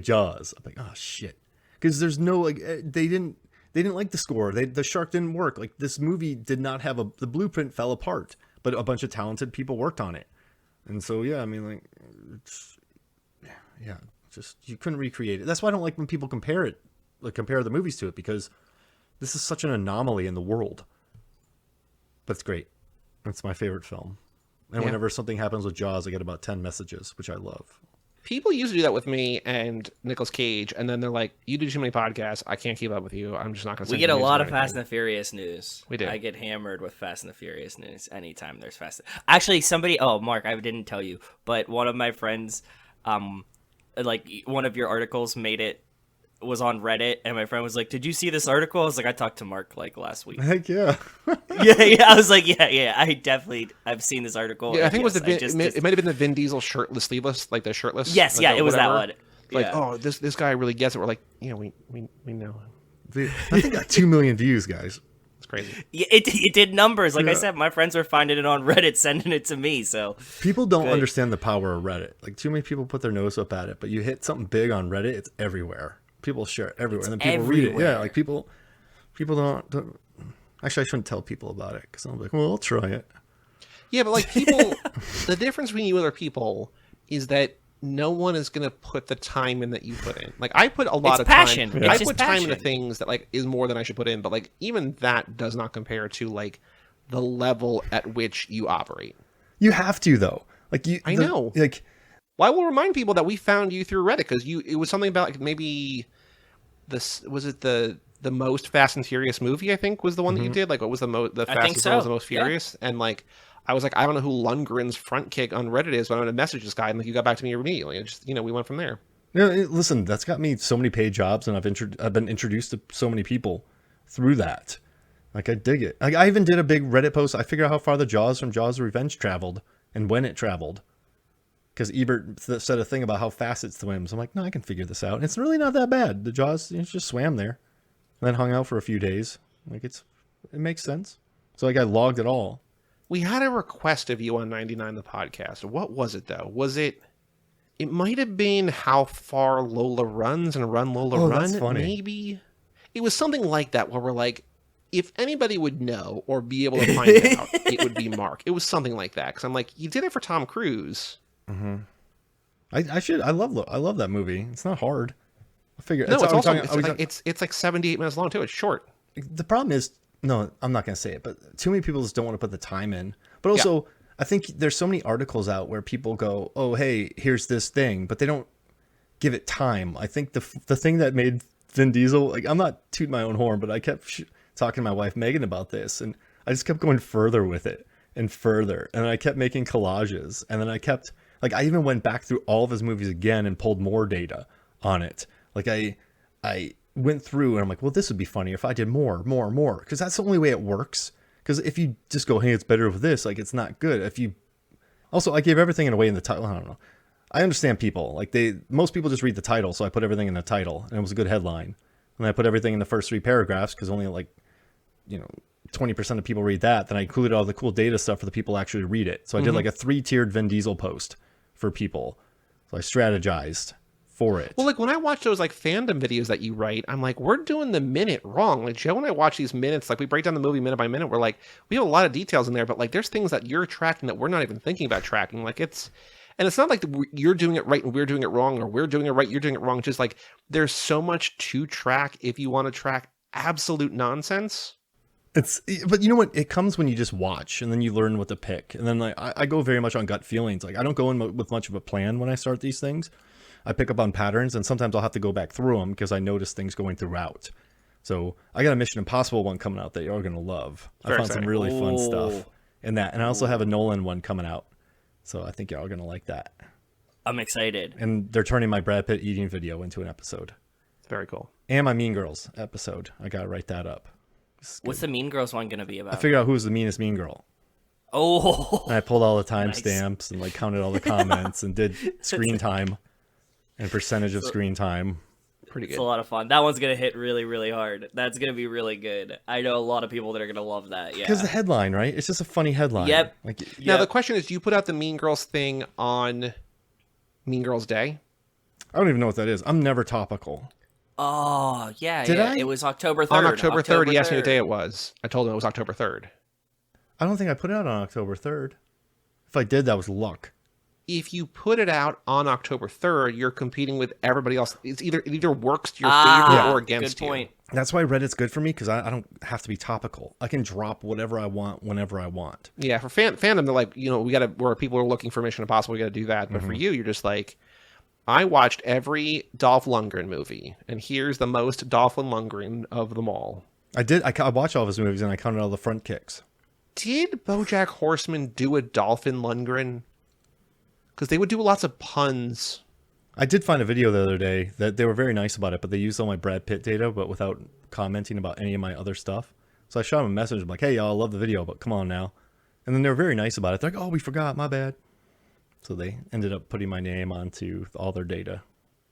S3: Jaws, I'm like, oh shit. Because there's no, like, they didn't like the score. The shark didn't work. Like, this movie did not have the blueprint fell apart, but a bunch of talented people worked on it. And so, yeah, I mean, like, just you couldn't recreate it. That's why I don't like when people compare the movies to it, because this is such an anomaly in the world. But it's great. It's my favorite film. And whenever something happens with Jaws, I get about 10 messages, which I love.
S1: People used to do that with me and Nicolas Cage, and then they're like, you do too many podcasts, I can't keep up with you, I'm just not going to.
S2: We get a lot of Fast and Furious news.
S1: We do.
S2: I get hammered with Fast and the Furious news anytime there's Actually, Mark, I didn't tell you, but one of my friends, like, one of your articles was on Reddit, and my friend was like, did you see this article? I was like, I talked to Mark like last week.
S3: Heck yeah.
S2: yeah, I was like, I've seen this article.
S1: Yeah, I think it might have been the Vin Diesel shirtless, sleeveless, like the shirtless.
S2: Yes,
S1: like,
S2: yeah, it was that
S1: whatever.
S2: one.
S1: Like,
S2: yeah.
S1: oh, this guy really gets it. We're like, yeah, we know him.
S3: I think got 2 million views, guys.
S1: It's crazy.
S2: Yeah, it did numbers. Like I said, my friends were finding it on Reddit, sending it to me. So
S3: people don't understand the power of Reddit. Like, too many people put their nose up at it, but you hit something big on Reddit, it's everywhere. People share it everywhere, and then people read it. Yeah, like people don't. Actually, I shouldn't tell people about it, because I'm like, well, I'll try it.
S1: Yeah, but like people, the difference between you and other people is that no one is going to put the time in that you put in. Like, I put a lot of
S2: passion.
S1: time.
S2: Yeah.
S1: I put time into things that like is more than I should put in, but like even that does not compare to like the level at which you operate.
S3: You have to, though. Like, I
S1: know.
S3: Like,
S1: well, I will remind people that we found you through Reddit, because it was something about like maybe this was it the most Fast and Furious movie, I think, was the one that you did. Like, what was the fastest one was the most furious? Yeah. And like, I was like, I don't know who Lundgren's front kick on Reddit is, but I'm gonna message this guy, and like, you got back to me immediately. And just, we went from there.
S3: Yeah, listen, that's got me so many paid jobs, and I've been introduced to so many people through that. Like, I dig it. Like, I even did a big Reddit post. I figured out how far the Jaws from Jaws of Revenge traveled and when it traveled. Because Ebert said a thing about how fast it swims. I'm like, no, I can figure this out. And it's really not that bad. The Jaws just swam there, and then hung out for a few days. Like, it makes sense. So like, I logged it all.
S1: We had a request of you on 99 the podcast. What was it though? Was it? It might have been how far Lola runs and Run Lola Run.
S3: That's funny.
S1: Maybe it was something like that, where we're like, if anybody would know or be able to find out, it would be Mark. It was something like that, because I'm like, you did it for Tom Cruise.
S3: Mm-hmm. I love that movie. It's not hard. I figure.
S1: No, it's like 78 minutes long too. It's short.
S3: The problem is, no, I'm not gonna say it, but too many people just don't want to put the time in. But also, I think there's so many articles out where people go, oh, hey, here's this thing, but they don't give it time. I think the thing that made Vin Diesel, like, I'm not tooting my own horn, but I kept talking to my wife Megan about this, and I just kept going further with it and further, and I kept making collages, and then I kept, like, I even went back through all of his movies again and pulled more data on it. Like, I went through and I'm like, well, this would be funny if I did more, because that's the only way it works. Because if you just go, hey, it's better with this, like, it's not good. If you also, I gave everything away in the title. I don't know. I understand people, like, most people just read the title, so I put everything in the title, and it was a good headline. And I put everything in the first 3 paragraphs because only, like, 20% of people read that. Then I included all the cool data stuff for the people who actually read it. So I did like a 3-tiered Vin Diesel post for people. So I strategized for it.
S1: Well, like, when I watch those, like, fandom videos that you write, I'm like, we're doing the minute wrong. Like, Joe and I watch these minutes, like, we break down the movie minute by minute. We're like, we have a lot of details in there, but, like, there's things that you're tracking that we're not even thinking about tracking. Like, it's not like you're doing it right and we're doing it wrong, or we're doing it right, you're doing it wrong. It's just like, there's so much to track if you want to track absolute nonsense.
S3: But you know what? It comes when you just watch, and then you learn what to pick. And then, like, I go very much on gut feelings. Like, I don't go in with much of a plan when I start these things. I pick up on patterns, and sometimes I'll have to go back through them because I notice things going throughout. So I got a Mission Impossible one coming out that you're going to love. I found some really fun stuff in that. And I also have a Nolan one coming out. So I think y'all are going to like that.
S2: I'm excited.
S3: And they're turning my Brad Pitt eating video into an episode.
S1: Very cool.
S3: And my Mean Girls episode. I got to write that up.
S2: What's the Mean Girls one going to be about?
S3: I figured out who's the meanest Mean Girl.
S2: Oh.
S3: And I pulled all the timestamps and, like, counted all the comments and did screen time and percentage of screen time.
S1: Pretty good.
S2: It's a lot of fun. That one's going to hit really, really hard. That's going to be really good. I know a lot of people that are going to love that. Yeah.
S3: Because the headline, right? It's just a funny headline.
S2: Yep.
S3: Like,
S1: Now, the question is, do you put out the Mean Girls thing on Mean Girls Day?
S3: I don't even know what that is. I'm never topical.
S2: Oh, yeah.
S3: Did I?
S2: It was October 3rd.
S1: On October 3rd, he asked me what day it was. I told him it was October 3rd.
S3: I don't think I put it out on October 3rd. If I did, that was luck.
S1: If you put it out on October 3rd, you're competing with everybody else. It either works to your favor or against
S2: good point.
S1: you.
S3: That's why Reddit's good for me, because I don't have to be topical. I can drop whatever I want whenever I want.
S1: Yeah, for fandom, they're like, where people are looking for Mission Impossible, we got to do that. But for you, you're just like, I watched every Dolph Lundgren movie, and here's the most Dolph Lundgren of them all.
S3: I did. I watched all of his movies, and I counted all the front kicks.
S1: Did BoJack Horseman do a Dolphin Lundgren? Because they would do lots of puns.
S3: I did find a video the other day that they were very nice about it, but they used all my Brad Pitt data, but without commenting about any of my other stuff. So I shot them a message, I'm like, hey, y'all, I love the video, but come on now. And then they were very nice about it. They're like, oh, we forgot, my bad. So they ended up putting my name onto all their data.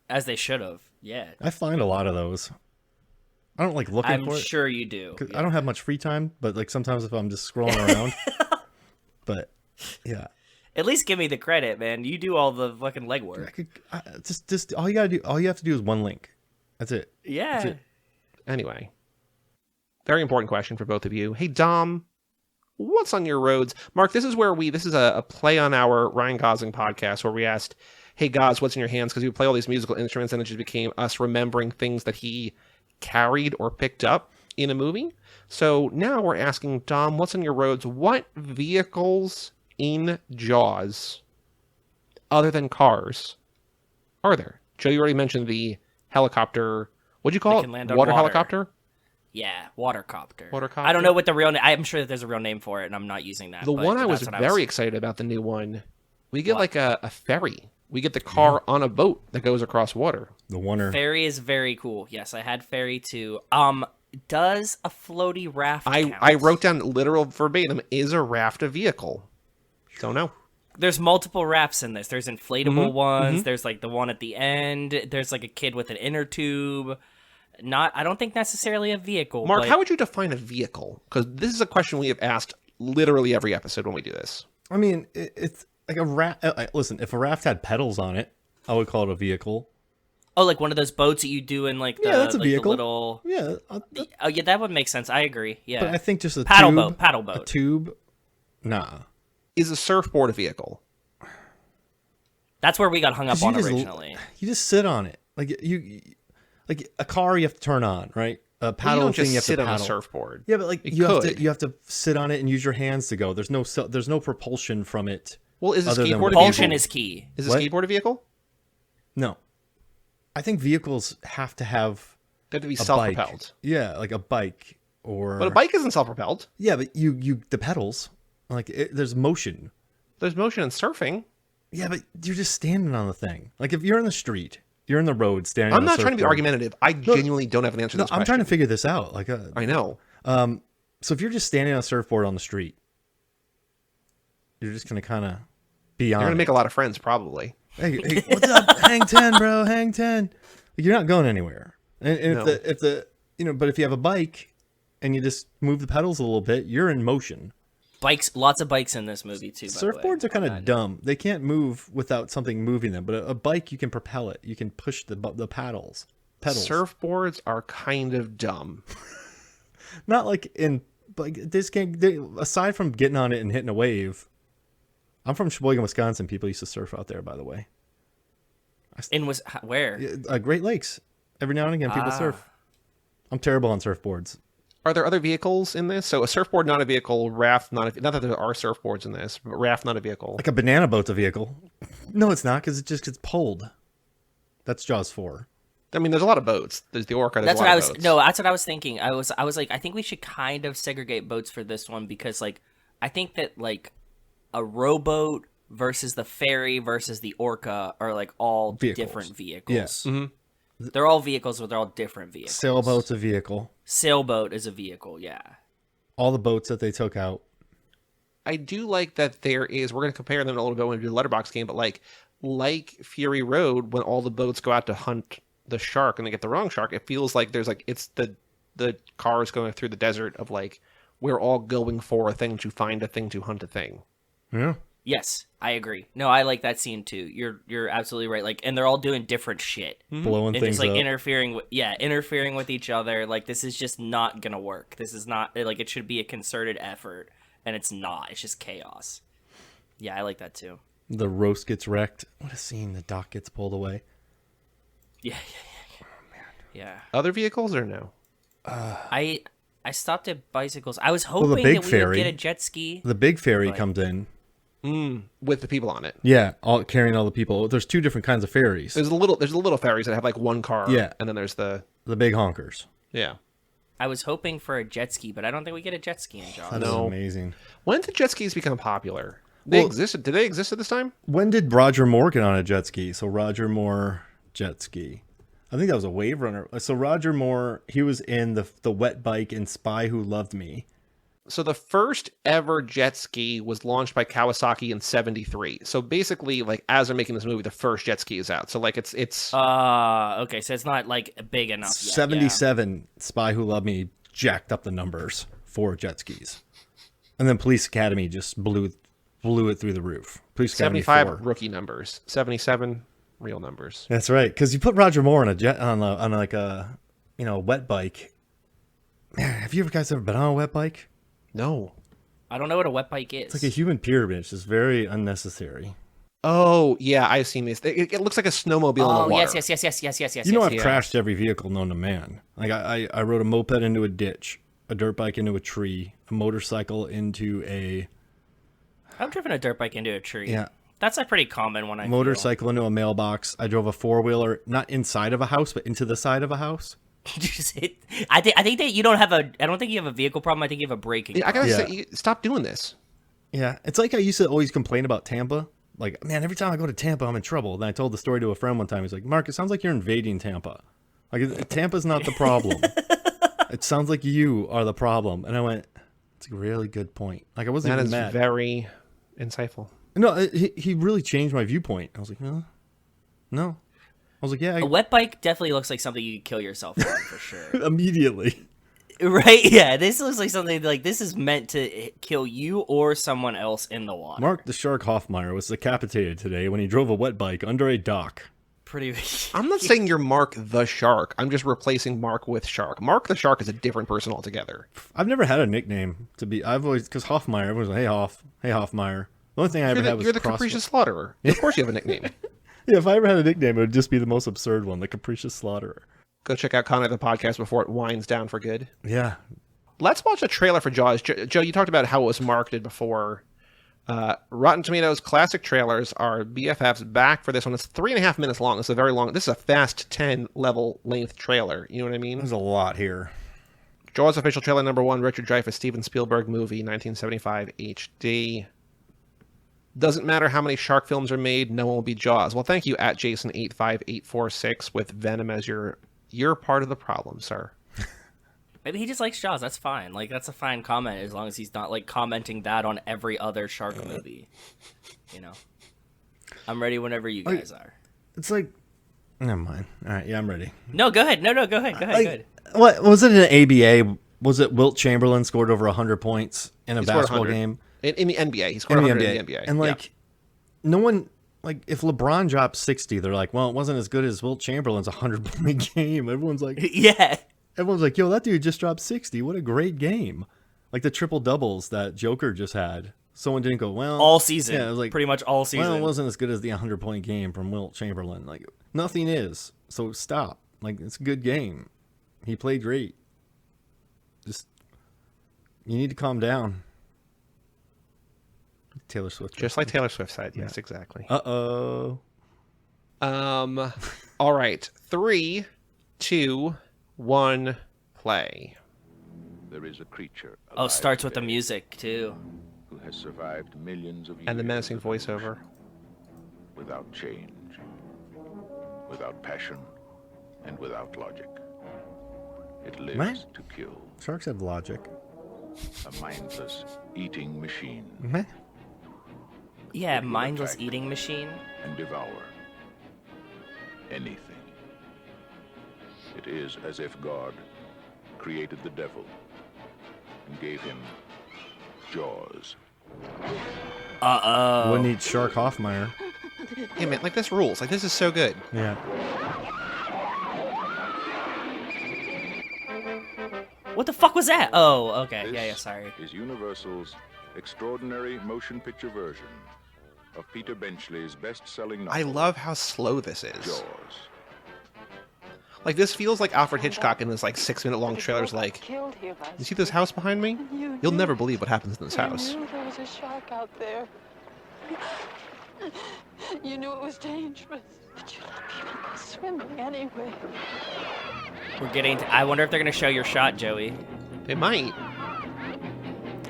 S2: As they should have. Yeah.
S3: I find a lot of those. I don't like looking for it.
S2: I'm sure you do.
S3: I don't have much free time, but, like, sometimes if I'm just scrolling around. But yeah.
S2: At least give me the credit, man. You do all the fucking legwork.
S3: Just all you have to do is one link. That's it.
S2: Yeah.
S3: That's it.
S1: Anyway, very important question for both of you. Hey, Dom, what's on your roads? Mark, this is a play on our Ryan Gosling podcast where we asked, hey, Gos, what's in your hands? Because we play all these musical instruments, and it just became us remembering things that he carried or picked up in a movie. So now we're asking, Dom, what's on your roads? What vehicles in Jaws, other than cars, are there? Joe, you already mentioned the helicopter. What'd you call it? Water helicopter?
S2: Yeah, watercopter.
S1: Watercopter?
S2: I don't know what the real name. I'm sure that there's a real name for it, and I'm not using that.
S1: The one I was very excited about, the new one, we get like a ferry. We get the car on a boat that goes across water.
S3: The Wonder.
S2: Ferry is very cool. Yes, I had ferry too. Does a floaty raft count?
S1: I wrote down literal verbatim, is a raft a vehicle? Don't know.
S2: There's multiple rafts in this. There's inflatable ones. There's like the one at the end. There's like a kid with an inner tube. I don't think necessarily a vehicle.
S1: Mark,
S2: but...
S1: how would you define a vehicle? Because this is a question we have asked literally every episode when we do this.
S3: I mean, it's like a raft. Listen, if a raft had pedals on it, I would call it a vehicle.
S2: Oh, like one of those boats that you do in like the,
S3: that's a
S2: like
S3: vehicle.
S2: The little...
S3: Yeah.
S2: Oh, yeah, that would make sense. I agree. Yeah.
S3: But I think just a
S2: paddle
S3: tube,
S2: boat.
S3: A tube, nah.
S1: Is a surfboard a vehicle?
S2: That's where we got hung up on originally.
S3: You just sit on it. Like like a car you have to turn on, right? paddle
S1: don't
S3: thing
S1: just
S3: you have
S1: sit
S3: to
S1: on a
S3: paddle.
S1: surfboard.
S3: Yeah, but like
S1: You could.
S3: you have to sit on it and use your hands to go. There's no propulsion from it.
S1: Well, is a
S3: other than
S1: skateboard a
S3: what-
S2: Propulsion
S1: vehicle?
S2: is key.
S1: Is a
S3: What?
S1: skateboard a vehicle?
S3: No. I think vehicles have to have
S1: They have to be
S3: a
S1: self-propelled.
S3: bike. Yeah, like a bike or.
S1: But a bike isn't self-propelled.
S3: Yeah, but you the pedals, like there's motion.
S1: There's motion in surfing.
S3: Yeah, but you're just standing on the thing. Like if you're in the street, you're in the road standing.
S1: I'm
S3: on a
S1: not trying to be
S3: surfboard.
S1: argumentative. I genuinely don't have an answer to
S3: No,
S1: this
S3: I'm
S1: question.
S3: trying to figure this out. Like,
S1: I know.
S3: so if you're just standing on a surfboard on the street, you're just gonna kind of be
S1: You're
S3: on.
S1: going to
S3: it.
S1: make a lot of friends, probably.
S3: Hey, what's up? Hang 10, bro. Hang 10. You're not going anywhere. And
S1: No.
S3: if the but if you have a bike and you just move the pedals a little bit, you're in motion.
S2: Bikes, lots of bikes in this movie too. By the way.
S3: Surfboards are kind of dumb. They can't move without something moving them. But a bike, you can propel it. You can push the paddles. Pedals.
S1: Surfboards are kind of dumb.
S3: Not like in like this can't. Aside from getting on it and hitting a wave, I'm from Sheboygan, Wisconsin. People used to surf out there, by the way.
S2: Where?
S3: Great Lakes. Every now and again, people surf. I'm terrible on surfboards.
S1: Are there other vehicles in this? So a surfboard, not a vehicle. Raft, not that there are surfboards in this, but raft, not a vehicle.
S3: Like a banana boat's a vehicle. No, it's not, because it just gets pulled. That's Jaws 4.
S1: I mean, there's a lot of boats. There's the Orca. There's
S2: That's
S1: a
S2: what
S1: lot
S2: I
S1: of
S2: was.
S1: boats.
S2: No, that's what I was thinking. I was like, I think we should kind of segregate boats for this one because, like, I think that like a rowboat versus the ferry versus the Orca are like all
S3: Vehicles.
S2: different vehicles.
S3: Yes.
S2: They're all vehicles, but they're all different vehicles.
S3: Sailboat's a vehicle.
S2: Sailboat is a vehicle. Yeah.
S3: All the boats that they took out.
S1: I do like that there is. We're going to compare them a little bit when we do the letterbox game, but like Fury Road, when all the boats go out to hunt the shark and they get the wrong shark, it feels like there's like it's the cars going through the desert of like we're all going for a thing to find a thing to hunt a thing.
S3: Yeah.
S2: Yes, I agree. No, I like that scene too. You're absolutely right. Like, and they're all doing different shit.
S3: Blowing
S2: And
S3: things
S2: just like
S3: up.
S2: interfering with each other. Like, this is just not gonna work. This is not like it should be a concerted effort, and it's not. It's just chaos. Yeah, I like that too.
S3: The roast gets wrecked. What a scene. The dock gets pulled away.
S2: Yeah. Oh man. Yeah.
S1: Other vehicles or no?
S2: I stopped at bicycles. I was hoping
S3: the big
S2: that we
S3: ferry.
S2: would get a jet ski.
S3: The big ferry
S2: Right.
S3: comes in.
S1: With the people on it.
S3: Yeah, all carrying all the people. There's two different kinds of ferries.
S1: There's the little ferries that have like one car.
S3: Yeah.
S1: And then there's the
S3: The big honkers.
S1: yeah.
S2: I was hoping for a jet ski, but I don't think we get a jet ski in Jaws.
S3: That is amazing.
S1: When did jet skis become popular? They existed. Did they exist at this time?
S3: When did Roger Moore get on a jet ski? So Roger Moore jet ski. I think that was a Wave Runner. So Roger Moore, he was in the wet bike in Spy Who Loved Me.
S1: So the first ever jet ski was launched by Kawasaki in '73. So basically, like as they're making this movie, the first jet ski is out. So like it's
S2: Okay, so it's not like big enough yet.
S3: 77 Spy Who Loved Me jacked up the numbers for jet skis. And then Police Academy just blew it through the roof. Police Academy
S1: 75
S3: 4.
S1: rookie numbers, 77 real numbers.
S3: That's right, because you put Roger Moore on on like a wet bike. Man, have you guys ever been on a wet bike?
S1: No.
S2: I don't know what a wet bike is.
S3: It's like a human pyramid. It's just very unnecessary.
S1: Oh yeah, I've seen this. It looks like a snowmobile in the water.
S2: yes.
S3: You know, I've
S1: yes.
S3: crashed every vehicle known to man. Like I rode a moped into a ditch, a dirt bike into a tree, a motorcycle into a
S2: I've driven a dirt bike into a tree.
S3: Yeah.
S2: That's a pretty common one. I feel.
S3: motorcycle into a mailbox. I drove a four-wheeler, not inside of a house, but into the side of a house.
S2: I think that you don't have a. I don't think you have a vehicle problem. I think you have a braking.
S1: Yeah, I
S2: problem.
S1: gotta say, stop doing this.
S3: Yeah, it's like I used to always complain about Tampa. Like, man, every time I go to Tampa, I'm in trouble. Then I told the story to a friend one time. He's like, Mark, it sounds like you're invading Tampa. Like, Tampa's not the problem. It sounds like you are the problem. And I went, it's a really good point. Like, I wasn't
S1: That
S3: even
S1: is
S3: mad.
S1: very insightful.
S3: No, he really changed my viewpoint. I was like, no. I was like, yeah,
S2: A wet bike definitely looks like something you could kill yourself on for sure.
S3: immediately.
S2: Right? Yeah, this looks like something like this is meant to kill you or someone else in the water.
S3: Mark the Shark Hofmeyer was decapitated today when he drove a wet bike under a dock.
S2: Pretty.
S1: I'm not saying you're Mark the Shark. I'm just replacing Mark with Shark. Mark the Shark is a different person altogether.
S3: I've never had a nickname to be. I've always, because Hofmeyer, everyone's like, hey Hofmeyer. The only thing I ever had was
S1: You're the
S3: Crossword.
S1: capricious slaughterer. Of course you have a nickname.
S3: Yeah, if I ever had a nickname, it would just be the most absurd one, the Capricious Slaughterer.
S1: Go check out Connor the podcast before it winds down for good.
S3: Yeah.
S1: Let's watch a trailer for Jaws. Joe, you talked about how it was marketed before. Rotten Tomatoes classic trailers are BFFs back for this one. It's 3.5 minutes long. It's a very long. This is a fast 10 level length trailer. You know what I mean?
S3: There's a lot here.
S1: Jaws official trailer number 1, Richard Dreyfuss, Steven Spielberg movie, 1975 HD. Doesn't matter how many shark films are made, no one will be Jaws. Well, thank you at Jason85846 with Venom as you're part of the problem, sir.
S2: Maybe he just likes Jaws. That's fine. Like, that's a fine comment as long as he's not, like, commenting that on every other shark movie. You know? I'm ready whenever you guys are.
S3: It's like... Never mind. All right, yeah, I'm ready.
S2: No, go ahead. No, go ahead. Go ahead.
S3: What was it in an ABA? Was it Wilt Chamberlain scored over 100 points in a basketball game?
S1: In the NBA. He scored 100 in the NBA.
S3: And, like, no one... Like, if LeBron dropped 60, they're like, well, it wasn't as good as Wilt Chamberlain's 100-point game. Everyone's like...
S2: Yeah.
S3: Everyone's like, yo, that dude just dropped 60. What a great game. Like the triple doubles that Joker just had. Someone didn't go, well...
S2: All season.
S3: Yeah, it was like,
S2: pretty much all season.
S3: Well, it wasn't as good as the 100-point game from Wilt Chamberlain. Like, nothing is. So stop. Like, it's a good game. He played great. Just... You need to calm down. Taylor Swift.
S1: Just like Taylor Swift said. Yes, exactly.
S3: Uh-oh.
S1: All right. 3, 2, 1, play.
S4: There is a creature.
S2: Oh, starts with the music, too.
S4: Who has survived millions of years.
S1: And the menacing voiceover.
S4: Without change, without passion, and without logic. It lives
S3: What?
S4: to kill.
S3: Sharks have logic.
S4: A mindless eating machine.
S3: Meh.
S2: Yeah,
S4: It will
S2: mindless
S4: attack
S2: eating machine.
S4: And devour anything. It is as if God created the devil and gave him jaws.
S2: Uh-oh.
S3: Wouldn't eat Shark Hofmeyer.
S1: Hey, man, like, this rules. Like, this is so good.
S3: Yeah.
S2: What the fuck was that? Oh, okay.
S4: This
S2: Yeah, sorry.
S4: is Universal's extraordinary motion picture version of Peter Benchley's best-selling novel.
S1: I love how slow this is.
S4: Jaws.
S1: Like, this feels like Alfred Hitchcock in this, like, 6-minute-long trailer's like, you see this house behind me? You'll never believe what happens in this house.
S5: You knew there was a shark out there. You knew it was dangerous, but you let people go swimming anyway.
S2: We're getting to... I wonder if they're going to show your shot, Joey.
S1: They might.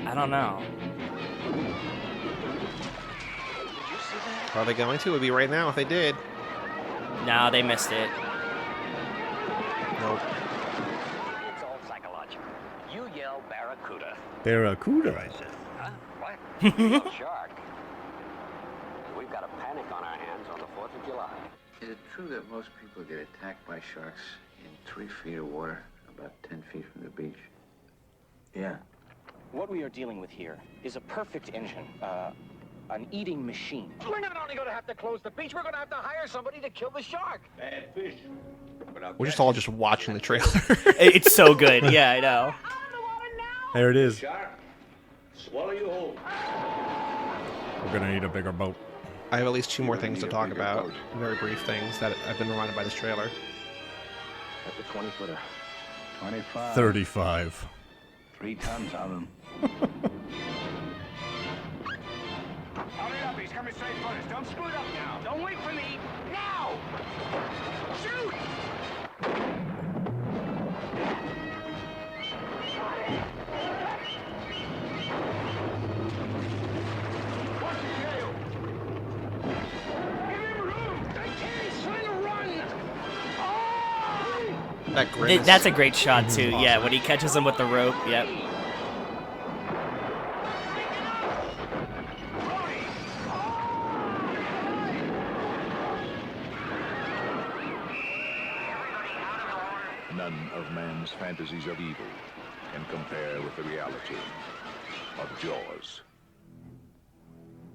S2: I don't know.
S1: Are they going to? It would be right now if they did.
S2: No, they missed it.
S1: Nope.
S6: It's all psychological. You yell barracuda.
S3: Barracuda.
S6: Huh? What? Shark. We've got a panic on our hands on the 4th of July.
S7: Is it true that most people get attacked by sharks in 3 feet of water, about 10 feet from the beach? Yeah.
S8: What we are dealing with here is a perfect engine, an eating machine.
S6: We're not only going to have to close the beach, we're going to have to hire somebody to kill the shark.
S4: Bad fish.
S1: We're just all just watching the trailer.
S2: It's so good. Yeah, I know.
S3: There it is.
S4: Shark, swallow you whole.
S3: We're going to need a bigger boat.
S1: I have at least 2 more things to talk about. Very brief things that I've been reminded by this trailer.
S6: That's a 20-footer.
S4: 25.
S3: 35.
S4: 3 tons on them.
S6: Hurry up, he's coming straight for us. Don't screw it up now. Don't wait for me. Now! Shoot! What's the deal? Give him room! I can't, he's trying to run! Oh!
S1: That grimace.
S2: That's a great shot, too. Yeah, when he catches him with the rope. Yep.
S4: None of man's fantasies of evil can compare with the reality of Jaws.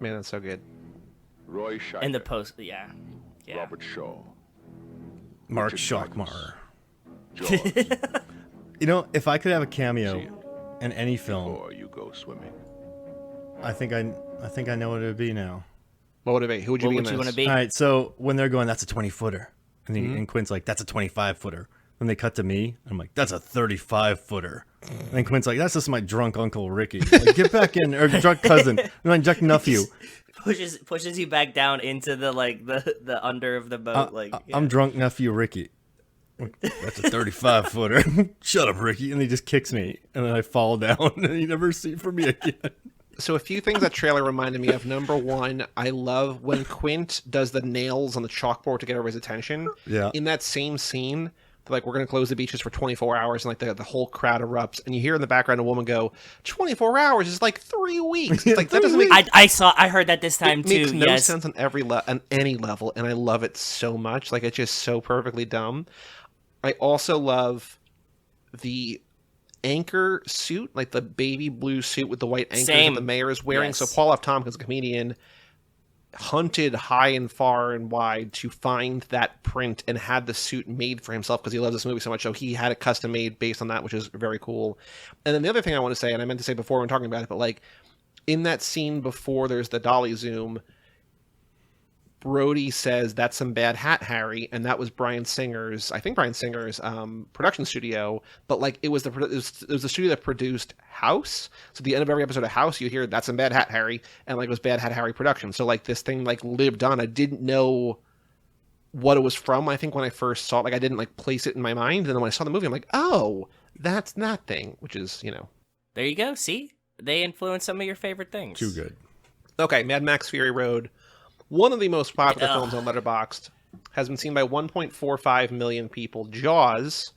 S1: Man, that's so good.
S4: Roy Scheider,
S2: In the post, yeah.
S4: Robert Shaw,
S3: Mark
S4: Richard
S3: Schockmar.
S4: Jaws,
S3: You know, if I could have a
S4: See
S3: cameo
S4: it
S3: in any film,
S4: before you go swimming.
S3: I think I know what it would be now.
S1: What would it be? Who would you
S2: What
S1: be
S2: would
S1: in
S2: you
S1: this?
S2: want to be?
S3: All right, so when they're going, that's a 20-footer. And Quinn's like, that's a 25-footer. when they cut to me, I'm like, that's a 35-footer. And Quint's like, that's just my drunk Uncle Ricky. Like, get back in, or drunk cousin, my drunk nephew.
S2: Pushes you back down into the under of the boat.
S3: I'm drunk nephew Ricky. That's a 35-footer. Shut up, Ricky. And he just kicks me, and then I fall down, and you never see from me again.
S1: So a few things that trailer reminded me of. Number one, I love when Quint does the nails on the chalkboard to get over his attention.
S3: Yeah.
S1: In that same scene, like, we're going to close the beaches for 24 hours, and like the whole crowd erupts, and you hear in the background a woman go, 24 hours is like 3 weeks. It's like, that doesn't make
S2: I heard that this time
S1: it
S2: too.
S1: makes no
S2: yes.
S1: sense on on any level, and I love it so much. Like, it's just so perfectly dumb. I also love the anchor suit, like the baby blue suit with the white anchors that the mayor is wearing.
S2: Yes.
S1: So Paul F. Tompkins, a comedian, hunted high and far and wide to find that print and had the suit made for himself because he loves this movie so much. So he had it custom made based on that, which is very cool. And then the other thing I want to say, and I meant to say before when talking about it, but like in that scene before there's the dolly zoom, Brody says, "That's some bad hat, Harry," and that was Bryan Singer's production studio. But like it was the studio that produced House. So at the end of every episode of House, you hear, "That's some bad hat, Harry," and like it was Bad Hat Harry production. So like this thing like lived on. I didn't know what it was from. I think when I first saw it, like I didn't like place it in my mind, and then when I saw the movie, I'm like, "Oh, that's that thing," which is
S2: There you go. See, they influence some of your favorite things.
S3: Too good.
S1: Okay, Mad Max Fury Road. One of the most popular films on Letterboxd, has been seen by 1.45 million people. Jaws,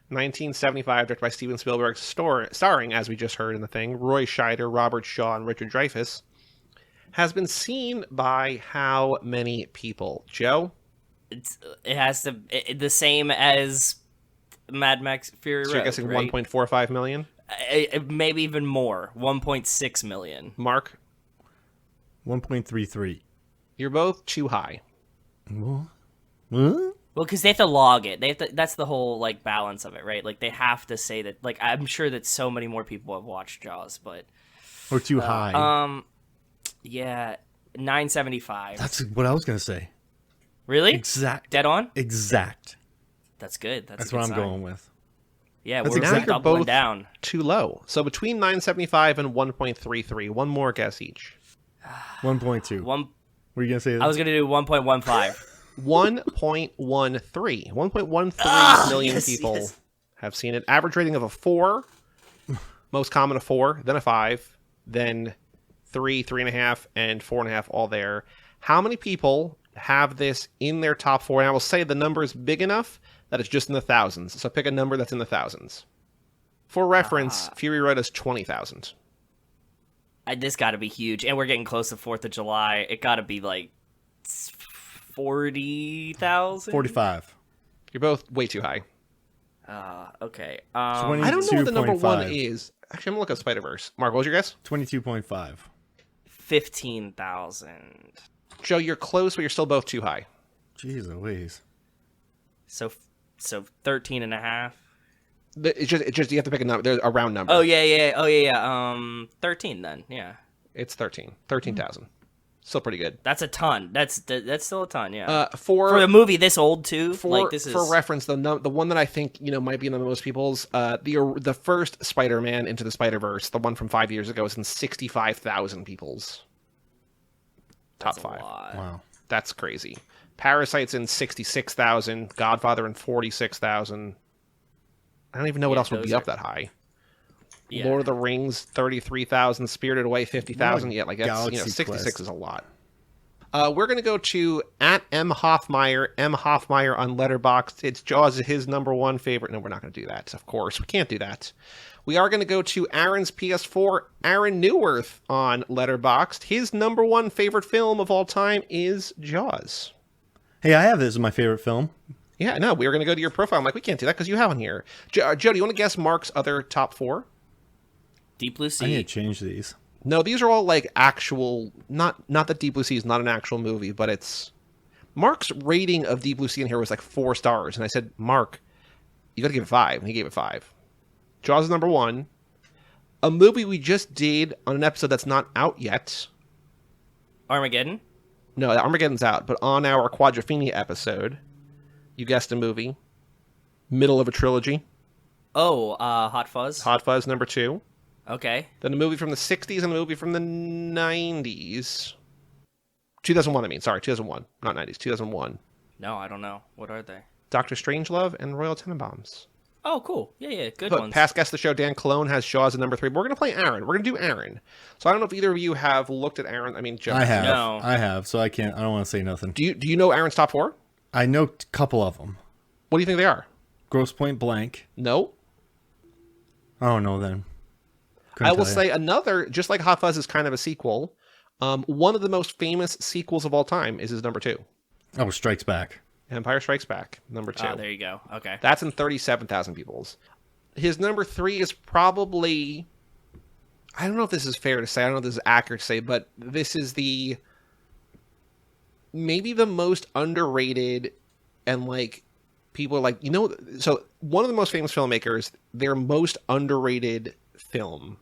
S1: 1975, directed by Steven Spielberg, starring, as we just heard in the thing, Roy Scheider, Robert Shaw, and Richard Dreyfuss, has been seen by how many people? Joe?
S2: It has to the same as Mad Max Fury Road.
S1: So you're guessing
S2: right?
S1: 1.45 million?
S2: Maybe even more. 1.6 million.
S1: Mark?
S3: 1.33.
S1: You're both too high.
S3: Huh?
S2: Well, because they have to log it. That's the whole like balance of it, right? Like they have to say that. Like I'm sure that so many more people have watched Jaws, but
S3: Or too high.
S2: Yeah, 975.
S3: That's what I was gonna say.
S2: Really?
S3: Exact.
S2: Dead on?
S3: Exact.
S2: That's good. That's
S3: what
S2: a
S3: I'm
S2: good
S3: going
S2: sign.
S3: with.
S2: Yeah,
S3: That's
S2: we're
S3: exactly
S2: doubling
S1: both
S2: down.
S1: Too low. So between 975 and 1.33. One more guess each.
S3: 1.2.
S2: One.
S3: Were you gonna say that?
S2: I was gonna do 1.15.
S1: 1.13. 1.13 million people have seen it. Average rating of a 4. Most common a 4, then a 5, then 3, 3.5, and 4.5 all there. How many people have this in their top 4? And I will say the number is big enough that it's just in the thousands. So pick a number that's in the thousands. For reference, Fury Road is 20,000.
S2: This got to be huge, and we're getting close to 4th of July. It got to be like 40,000.
S3: 45.
S1: You're both way too high.
S2: Okay.
S1: I don't know what the number 1
S3: 22.5.
S1: is. Actually, I'm gonna look at Spider-Verse. Mark, what was your guess?
S3: 22.5.
S2: 15,000.
S1: Joe, you're close, but you're still both too high.
S3: Jeez Louise.
S2: So 13 and a half.
S1: It's just you have to pick a number. There's a round number.
S2: Oh yeah. 13 then. Yeah.
S1: It's 13,000. Still pretty good.
S2: That's a ton. That's still a ton. Yeah.
S1: For
S2: a movie this old too.
S1: For reference, the one that I think might be in the most people's the first Spider-Man Into the Spider-Verse, the one from 5 years ago, is in 65,000 people's top 5.
S3: Wow.
S1: That's crazy. Parasite's in 66,000. Godfather in 46,000. I don't even know what else would be up that high. Yeah. Lord of the Rings, 33,000. Spirited Away, 50,000. Yeah, like that's 66 clip. Is a lot. We're gonna go to at M Hofmeyer on Letterboxd. It's Jaws is his number 1 favorite. No, we're not gonna do that. Of course, we can't do that. We are gonna go to Aaron's PS4, Aaron Newworth on Letterboxd. His number 1 favorite film of all time is Jaws.
S3: Hey, I have this as my favorite film.
S1: Yeah, no, we were gonna go to your profile. I'm like, we can't do that because you have one here. Joe, do you want to guess Mark's other top 4?
S2: Deep Blue Sea.
S3: I need to change these.
S1: No, these are all like actual. Not that Deep Blue Sea is not an actual movie, but it's. Mark's rating of Deep Blue Sea in here was like 4 stars, and I said, Mark, you got to give it 5, and he gave it 5. Jaws is number 1. A movie we just did on an episode that's not out yet.
S2: Armageddon.
S1: No, Armageddon's out, but on our Quadrophenia episode, you guessed a movie. Middle of a trilogy.
S2: Oh, Hot Fuzz.
S1: Hot Fuzz number 2.
S2: Okay.
S1: Then a movie from the 60s and a movie from the 90s. 2001, I mean. Sorry, 2001. Not 90s, 2001.
S2: No, I don't know. What are they?
S1: Dr. Strangelove and Royal Tenenbaums.
S2: Oh, cool. Yeah, good
S1: But
S2: ones.
S1: past guest of the show, Dan Colon, has Jaws at number 3. But we're going to play Aaron. We're going to do Aaron. So I don't know if either of you have looked at Aaron. I mean, Joe.
S3: I have.
S2: No.
S3: I have. So I can't. I don't want to say nothing.
S1: Do you know Aaron's top 4?
S3: I know a couple of them.
S1: What do you think they are?
S3: Grosse Point Blank.
S1: No.
S3: I don't know then.
S1: I will say another, just like Hot Fuzz is kind of a sequel, one of the most famous sequels of all time is his number 2.
S3: Oh, Strikes Back.
S1: Empire Strikes Back, number 2.
S2: Oh, there you go. Okay.
S1: That's in 37,000 people's. His number 3 is probably, I don't know if this is fair to say, I don't know if this is accurate to say, but this is maybe the most underrated, and like, people are like, so one of the most famous filmmakers, their most underrated film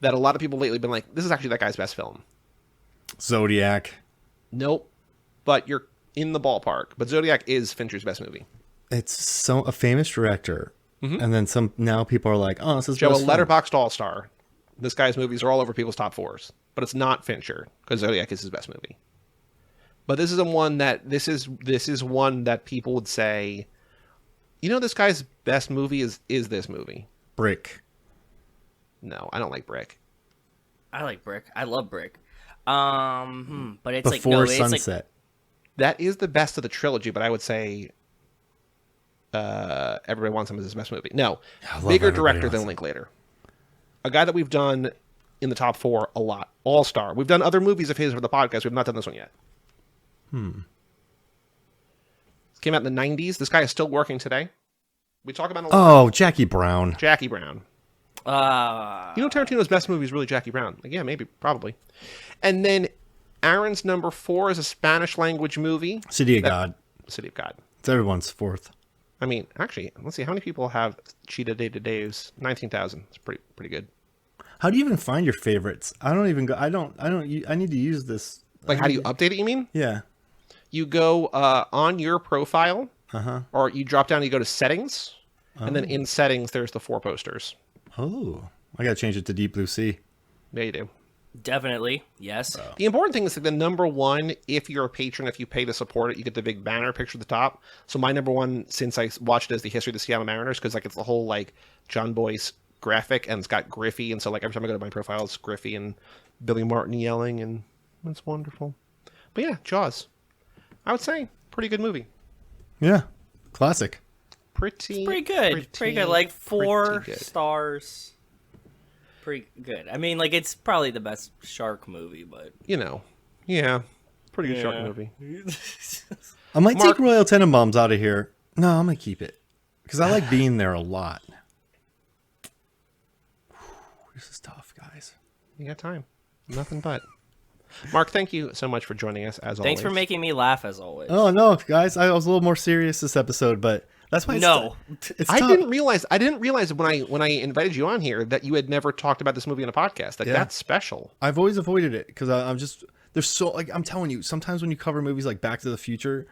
S1: that a lot of people lately have been like, this is actually that guy's best film.
S3: Zodiac.
S1: Nope. But you're in the ballpark. But Zodiac is Fincher's best movie.
S3: It's a famous director. And then now people are like, oh, this is
S1: Joe, a
S3: best film.
S1: letterboxed all-star. This guy's movies are all over people's top 4s. But it's not Fincher, because Zodiac is his best movie. But this is one that people would say, this guy's best movie is this movie.
S3: Brick.
S1: No, I don't like Brick.
S2: I like Brick. I love Brick. But it's
S3: Before
S2: it's
S3: Sunset.
S1: That is the best of the trilogy, but I would say Everybody Wants Him is his best movie. No, bigger director than Linklater. A guy that we've done in the top 4 a lot. All-star. We've done other movies of his for the podcast. We've not done this one yet. This came out in the 90s. This guy is still working today. We talk about a lot.
S3: Oh, Jackie Brown.
S1: Jackie Brown. Tarantino's best movie is really Jackie Brown. Like, yeah, maybe, probably. And then Aaron's number 4 is a Spanish language movie.
S3: City of God.
S1: City of God.
S3: It's everyone's 4th.
S1: I mean, actually, let's see how many people have Cheetah Day to Days. 19,000. It's pretty good.
S3: How do you even find your favorites? I don't even go. I need to use this.
S1: Like, how do you update it? You mean?
S3: Yeah.
S1: You go on your profile, or you drop down. You go to settings, and then in settings, there's the 4 posters.
S3: Oh, I gotta change it to Deep Blue Sea.
S1: Yeah, you do.
S2: Definitely, yes.
S1: The important thing is that the number 1, if you're a patron, if you pay to support it, you get the big banner picture at the top. So my number 1, since I watched it, is the history of the Seattle Mariners, because like it's the whole like John Boyce graphic, and it's got Griffey, and so like every time I go to my profile, it's Griffey and Billy Martin yelling, and it's wonderful. But yeah, Jaws. I would say pretty good movie.
S3: Yeah, classic.
S2: Pretty good. Pretty good. Like 4 stars. Pretty good. I mean, like, it's probably the best shark movie, but
S1: yeah, pretty good shark movie.
S3: I might take Royal Tenenbaums out of here. No, I'm gonna keep it because I like being there a lot. This is tough, guys.
S1: You got time. Nothing but. Mark, thank you so much for joining us, as always.
S2: Thanks for making me laugh, as always.
S3: Oh, no, guys. I was a little more serious this episode, but that's why it's
S1: I
S3: tough.
S1: didn't realize when I invited you on here that you had never talked about this movie in a podcast. Like, that's special.
S3: I've always avoided it because I'm just... There's so... Like, I'm telling you, sometimes when you cover movies like Back to the Future,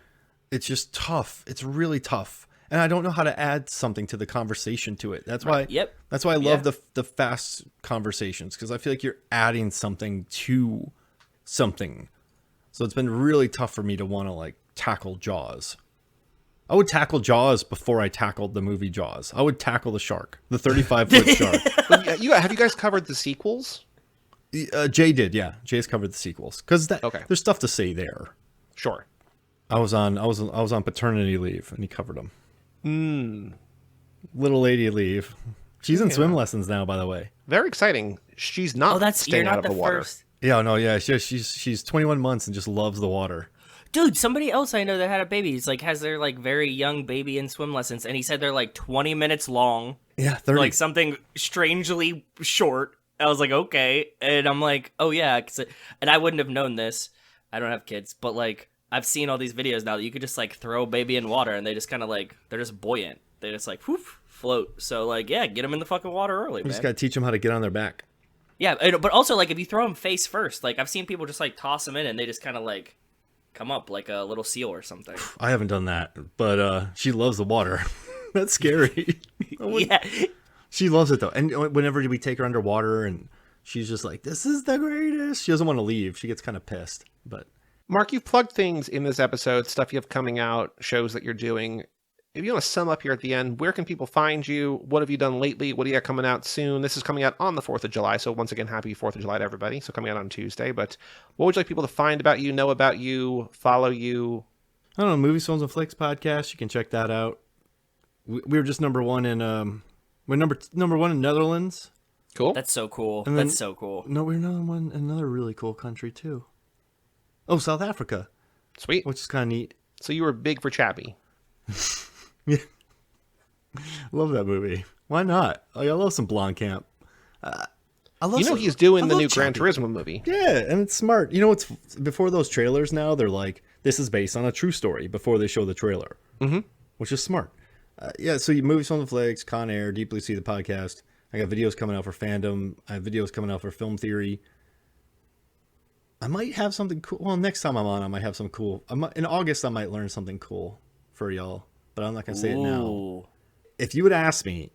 S3: it's just tough. It's really tough. And I don't know how to add something to the conversation to it. That's why...
S2: Yep.
S3: That's why I love the fast conversations, because I feel like you're adding something to something. So it's been really tough for me to want to like tackle Jaws. I would tackle Jaws before I tackled the movie Jaws. I would tackle the shark, the 35-foot shark.
S1: Have you guys covered the sequels?
S3: Jay did, yeah. Jay's covered the sequels because there's stuff to say there.
S1: Sure.
S3: I was on paternity leave and he covered them. Little lady leave. She's in swim lessons now, by the way.
S1: Very exciting. She's not staying out of the water.
S2: First.
S3: Yeah, no, yeah. She's 21 months and just loves the water.
S2: Dude, somebody else I know that had a baby. He's like has their like very young baby in swim lessons, and he said they're like 20 minutes long.
S3: Yeah, 30.
S2: Like something strangely short. I was like, okay, and I'm like, oh yeah, and I wouldn't have known this. I don't have kids, but like I've seen all these videos now that you could just like throw a baby in water and they just kind of like they're just buoyant. They just like whoof, float. So like yeah, get them in the fucking water early.
S3: You just gotta teach them how to get on their back.
S2: Yeah, but also, like, if you throw them face first, like, I've seen people just, like, toss them in and they just kind of, like, come up like a little seal or something.
S3: I haven't done that, but she loves the water. That's scary.
S2: Yeah.
S3: She loves it though, and whenever we take her underwater, and she's just like, "This is the greatest." She doesn't want to leave. She gets kind of pissed. But
S1: Mark, you've plugged things in this episode, stuff you have coming out, shows that you're doing. If you want to sum up here at the end, where can people find you? What have you done lately? What do you got coming out soon? This is coming out on the 4th of July, so once again, happy 4th of July to everybody. So coming out on Tuesday, but what would you like people to find about you, know about you, follow you?
S3: I don't know, Movies, Films, and Flix podcast. You can check that out. We were just number one in we're number one in Netherlands.
S1: Cool.
S2: That's so cool.
S3: And then-
S2: That's so cool.
S3: No, we're number one in another really cool country too. Oh, South Africa,
S1: Sweet.
S3: which is kind of neat.
S1: So you were big for Chappie.
S3: Yeah, love that movie. Why not? Like, I love some Blomkamp. I love.
S1: You know
S3: some-
S1: he's doing
S3: I
S1: the
S3: love
S1: new Gran
S3: Chappie.
S1: Turismo movie.
S3: Yeah, and it's smart. You know what's before those trailers now? They're like, this is based on a true story before they show the trailer, which is smart. Yeah, so you Movies on the Flix, Con Air, Deep Blue Sea, the podcast. I got videos coming out for Fandom. I have videos coming out for Film Theory. I might have something cool. Well, next time I'm on, I might have some cool. In August, I might learn something cool for y'all, but I'm not going to say it now.
S2: Ooh.
S3: If you had asked me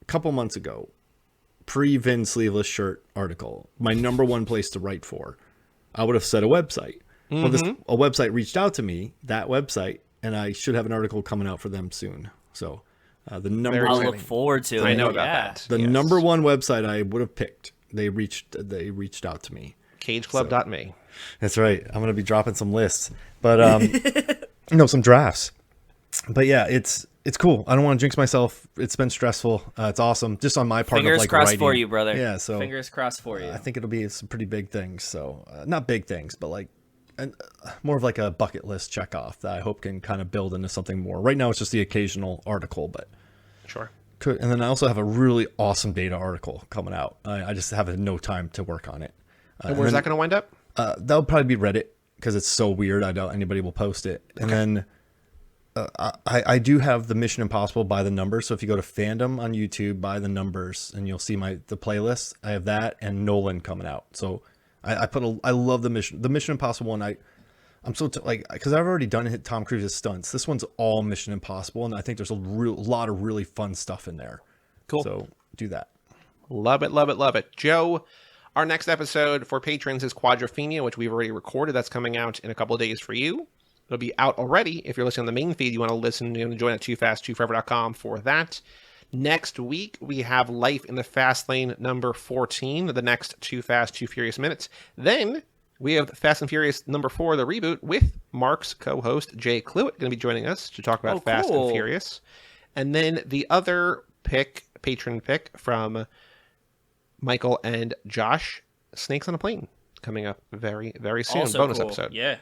S3: a couple months ago, pre-Vin sleeveless shirt article, my number one place to write for, I would have said a website. Well, a website reached out to me, that website, and I should have an article coming out for them soon. So the number
S1: Very
S2: I'll
S1: exciting.
S2: look forward to it.
S1: I know about
S2: Yeah.
S1: that.
S3: the
S1: Yes.
S3: number one website I would have picked, they reached out to me.
S1: Cageclub.me.
S3: That's right. I'm gonna be dropping some lists, but some drafts. But yeah, it's cool. I don't want to jinx myself. It's been stressful. It's awesome, just on my part.
S2: Fingers
S3: of like
S2: crossed
S3: writing.
S2: for you, brother.
S3: Yeah. So
S2: Fingers crossed for you.
S3: I think it'll be some pretty big things. So not big things, but like more of like a bucket list check off that I hope can kind of build into something more. Right now, it's just the occasional article, but
S1: Sure.
S3: and then I also have a really awesome data article coming out. I just have no time to work on it.
S1: And where's that going to wind up?
S3: That'll probably be Reddit because it's so weird. I doubt anybody will post it. And then I do have the Mission Impossible by the numbers. So if you go to Fandom on YouTube, by the numbers, and you'll see the playlist. I have that and Nolan coming out. So I love the Mission Impossible one. I'm so because I've already done Tom Cruise's stunts. This one's all Mission Impossible, and I think there's a lot of really fun stuff in there.
S1: Cool.
S3: So do that.
S1: Love it, love it, love it. Joe, our next episode for patrons is Quadrophenia, which we've already recorded. That's coming out in a couple of days for you. It'll be out already. If you're listening on the main feed, you want to listen, you want to join at toofast2forever.com for that. Next week, we have Life in the Fast Lane number 14, the next Too Fast, Too Furious minutes. Then we have Fast and Furious number 4, the reboot, with Mark's co-host, Jay Cluett, going to be joining us to talk about Fast and Furious. And then the other patron pick from Michael and Josh, Snakes on a Plane, coming up very, very soon.
S2: Also
S1: Bonus
S2: cool.
S1: episode.
S2: Yeah.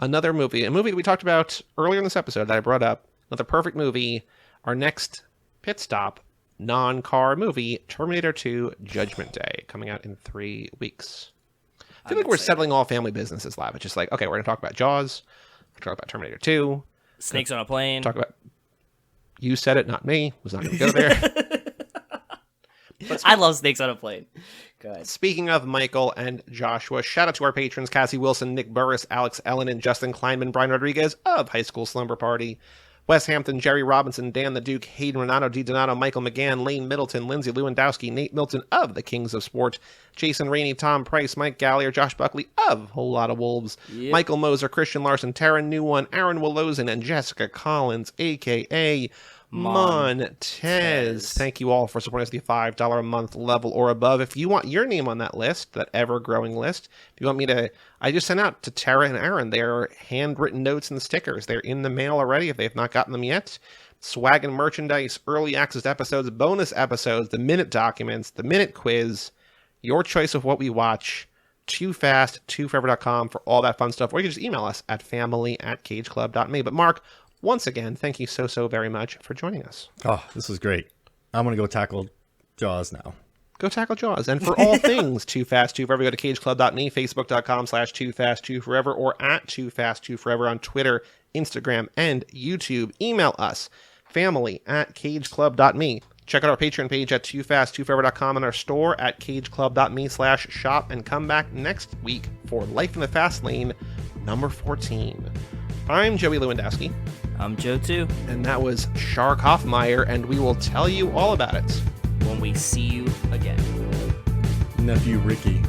S1: Another movie, a movie that we talked about earlier in this episode that I brought up, another perfect movie. Our next pit stop, non-car movie, Terminator 2 Judgment Day, coming out in 3 weeks. I feel like we're settling all family businesses live. It's just like, okay, we're going to talk about Jaws, we're going to talk about Terminator 2.
S2: Snakes on a Plane.
S1: Talk about, you said it, not me. Was not going to go there.
S2: I love Snakes on a Plane. Go ahead.
S1: Speaking of Michael and Joshua, shout out to our patrons, Cassie Wilson, Nick Burris, Alex Ellen, and Justin Kleinman, Brian Rodriguez of High School Slumber Party, Wes Hampton, Jerry Robinson, Dan the Duke, Hayden Renato, D. Donato, Michael McGann, Lane Middleton, Lindsay Lewandowski, Nate Milton of the Kings of Sport, Jason Rainey, Tom Price, Mike Gallier, Josh Buckley of Whole Lot of Wolves, Michael Moser, Christian Larson, Taryn New Aaron Willozin, and Jessica Collins, a.k.a. Montez. Thank you all for supporting us at the $5 a month level or above. If you want your name on that list, that ever-growing list, if you want me to, I just sent out to Tara and Aaron their handwritten notes and stickers. They're in the mail already if they've not gotten them yet. Swag and merchandise, early access episodes, bonus episodes, the minute documents, the minute quiz, your choice of what we watch, toofast2forever.com for all that fun stuff. Or you can just email us at family@cageclub.me. But Mark, once again, thank you so very much for joining us.
S3: Oh, this was great. I'm going to go tackle Jaws now.
S1: Go tackle Jaws. And for all things Too Fast, Too Forever, go to cageclub.me, facebook.com/toofast2forever, or at toofast2forever on Twitter, Instagram, and YouTube. Email us, family@cageclub.me. Check out our Patreon page at toofast2forever.com and our store at cageclub.me/shop, and come back next week for Life in the Fast Lane number 14. I'm Joey Lewandowski.
S2: I'm Joe too.
S1: And that was Shark Hofmeyer, and we will tell you all about it
S2: When we see you again.
S3: Nephew Ricky.